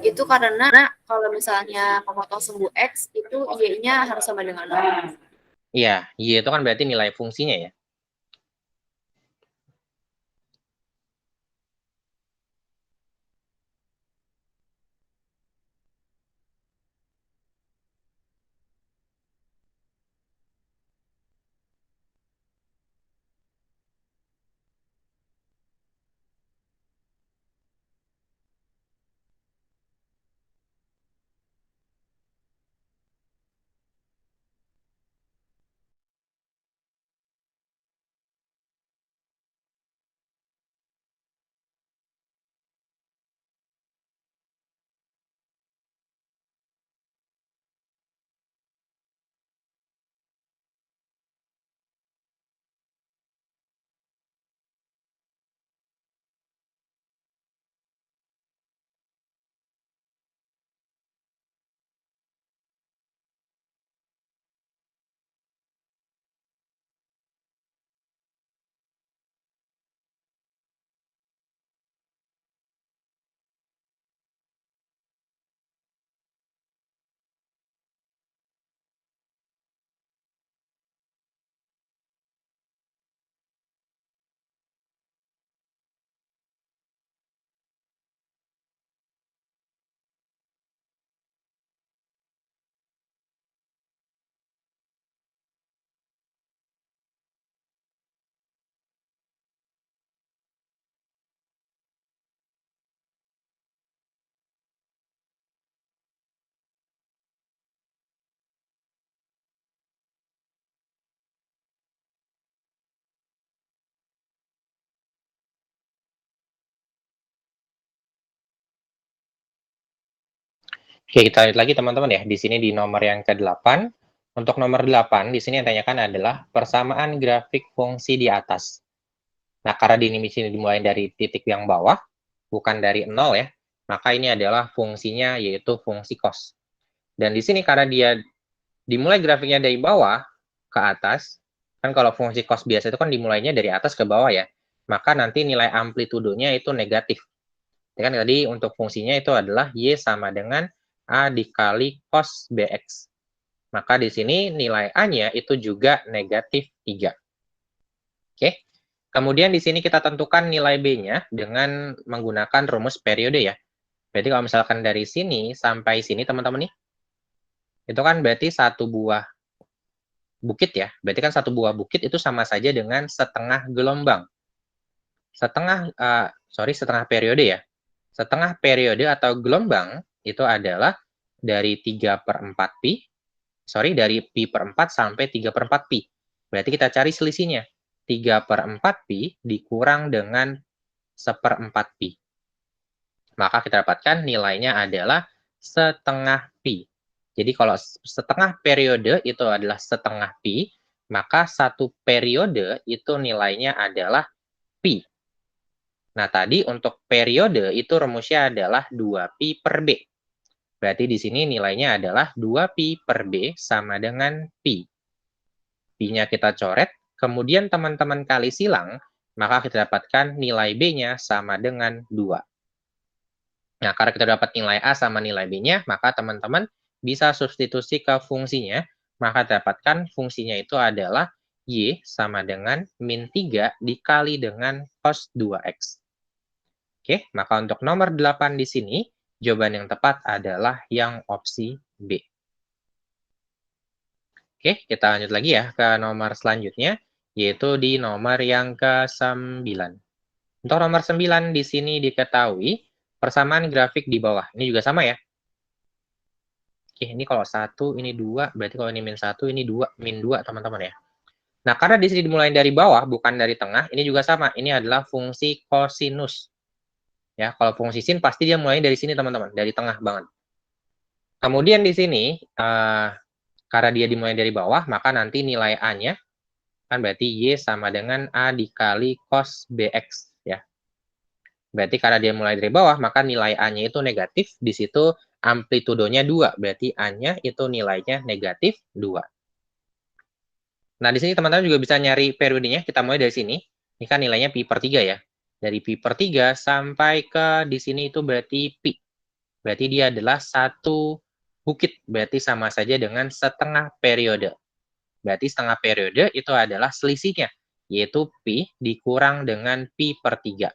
Itu karena kalau misalnya memotong sumbu X, itu Y-nya harus sama dengan 0. Iya, Y itu kan berarti nilai fungsinya ya. Oke, kita lihat lagi teman-teman ya. Di sini di nomor yang ke-8. Untuk nomor 8, di sini yang ditanyakan adalah persamaan grafik fungsi di atas. Nah, karena di sini dimulai dari titik yang bawah, bukan dari 0 ya, maka ini adalah fungsinya yaitu fungsi cos. Dan di sini karena dia dimulai grafiknya dari bawah ke atas, kan kalau fungsi cos biasa itu kan dimulainya dari atas ke bawah ya, maka nanti nilai amplitudonya itu negatif. Ya kan tadi untuk fungsinya itu adalah Y sama dengan A dikali cos BX. Maka di sini nilai A-nya itu juga negatif 3. Oke. Kemudian di sini kita tentukan nilai B-nya dengan menggunakan rumus periode ya. Berarti kalau misalkan dari sini sampai sini teman-teman nih, itu kan berarti satu buah bukit ya. Berarti kan satu buah bukit itu sama saja dengan setengah gelombang. Setengah periode ya. Setengah periode atau gelombang itu adalah dari 3/4 pi, dari pi per 4 sampai 3/4 pi. Berarti kita cari selisihnya. 3/4 pi dikurang dengan 1/4 pi. Maka kita dapatkan nilainya adalah setengah pi. Jadi kalau setengah periode itu adalah setengah pi, maka satu periode itu nilainya adalah pi. Nah, tadi untuk periode itu rumusnya adalah 2pi per B. Berarti di sini nilainya adalah 2pi per B sama dengan pi. Pi-nya kita coret, kemudian teman-teman kali silang, maka kita dapatkan nilai B-nya sama dengan 2. Nah, karena kita dapat nilai A sama nilai B-nya, maka teman-teman bisa substitusi ke fungsinya, maka dapatkan fungsinya itu adalah Y sama dengan min 3 dikali dengan cos 2X. Oke, maka untuk nomor 8 di sini, jawaban yang tepat adalah yang opsi B. Oke, kita lanjut lagi ya ke nomor selanjutnya, yaitu di nomor yang ke-9. Untuk nomor 9 di sini diketahui persamaan grafik di bawah. Ini juga sama ya. Oke, ini kalau 1, ini 2, berarti kalau ini min 1, ini 2, min 2 teman-teman ya. Nah, karena di sini dimulai dari bawah, bukan dari tengah, ini juga sama. Ini adalah fungsi kosinus. Ya, kalau fungsi sin pasti dia mulai dari sini teman-teman, dari tengah banget. Kemudian di sini, karena dia dimulai dari bawah, maka nanti nilai A-nya, kan berarti Y sama dengan A dikali cos BX. Ya. Berarti karena dia mulai dari bawah, maka nilai A-nya itu negatif. Di situ amplitudonya 2, berarti A-nya itu nilainya negatif 2. Nah, di sini teman-teman juga bisa nyari periodenya. Kita mulai dari sini. Ini kan nilainya pi per 3 ya. Dari pi per 3 sampai ke di sini itu berarti pi. Berarti dia adalah satu bukit. Berarti sama saja dengan setengah periode. Berarti setengah periode itu adalah selisihnya, yaitu pi dikurang dengan pi per 3.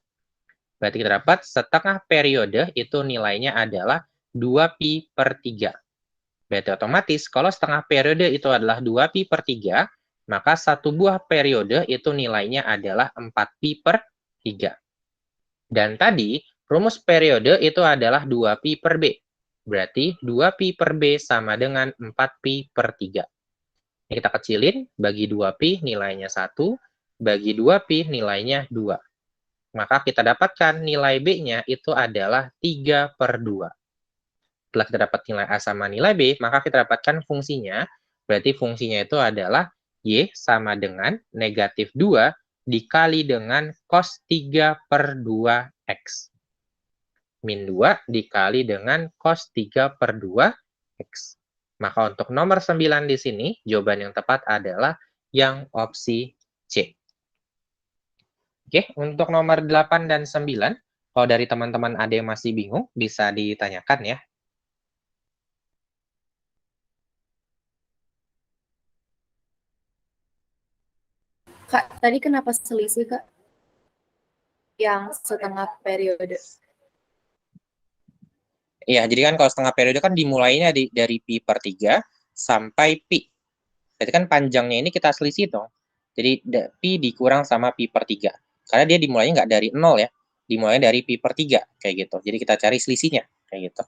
Berarti kita dapat setengah periode itu nilainya adalah 2pi per 3. Berarti otomatis kalau setengah periode itu adalah 2pi per 3, maka satu buah periode itu nilainya adalah 4pi per 3. Dan tadi rumus periode itu adalah 2pi per B. Berarti 2pi per B sama dengan 4pi per 3. Ini kita kecilin, bagi 2pi nilainya 1, bagi 2pi nilainya 2. Maka kita dapatkan nilai B-nya itu adalah 3 per 2. Setelah kita dapat nilai A sama nilai B, maka kita dapatkan fungsinya. Berarti fungsinya itu adalah Y sama dengan negatif 2 dikali dengan cos 3 per 2X. Min 2 dikali dengan cos 3 per 2X. Maka untuk nomor 9 di sini, jawaban yang tepat adalah yang opsi C. Oke, untuk nomor 8 dan 9, kalau dari teman-teman ada yang masih bingung, bisa ditanyakan ya. Kak, tadi kenapa selisih, Kak? Yang setengah periode. Iya, jadi kan kalau setengah periode kan dimulainya dari pi per 3 sampai pi. Berarti kan panjangnya ini kita selisih dong. Jadi pi dikurang sama pi per 3. Karena dia dimulainya nggak dari 0 ya. Dimulainya dari pi per 3, kayak gitu. Jadi kita cari selisihnya, kayak gitu.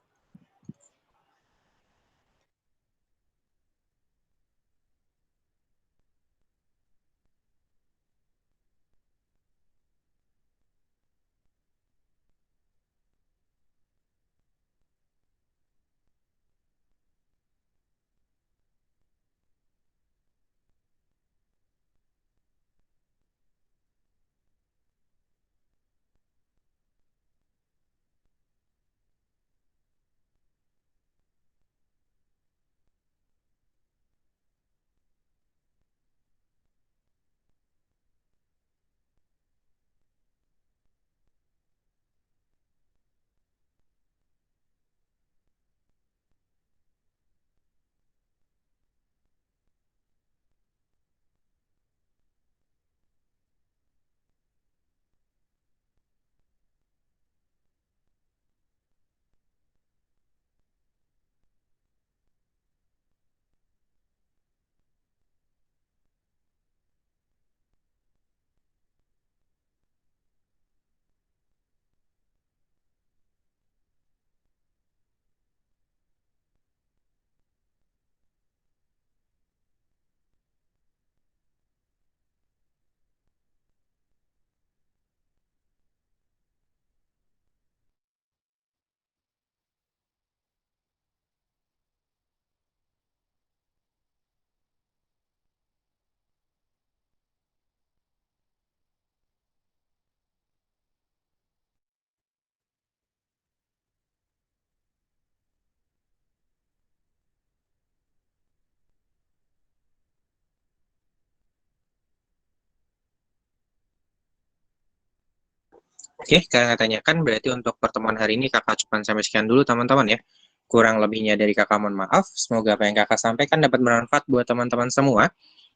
Oke, kakak tanyakan berarti untuk pertemuan hari ini kakak cukupkan sampai sekian dulu teman-teman ya. Kurang lebihnya dari kakak mohon maaf. Semoga apa yang kakak sampaikan dapat bermanfaat buat teman-teman semua.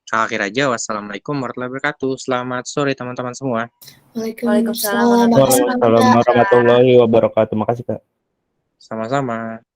Akhir aja, wassalamualaikum warahmatullahi wabarakatuh. Selamat sore teman-teman semua. Waalaikumsalam Waalaikumsalam warahmatullahi warahmatullahi wabarakatuh. Waalaikumsalam warahmatullahi wabarakatuh. Makasih, Kak. Sama-sama.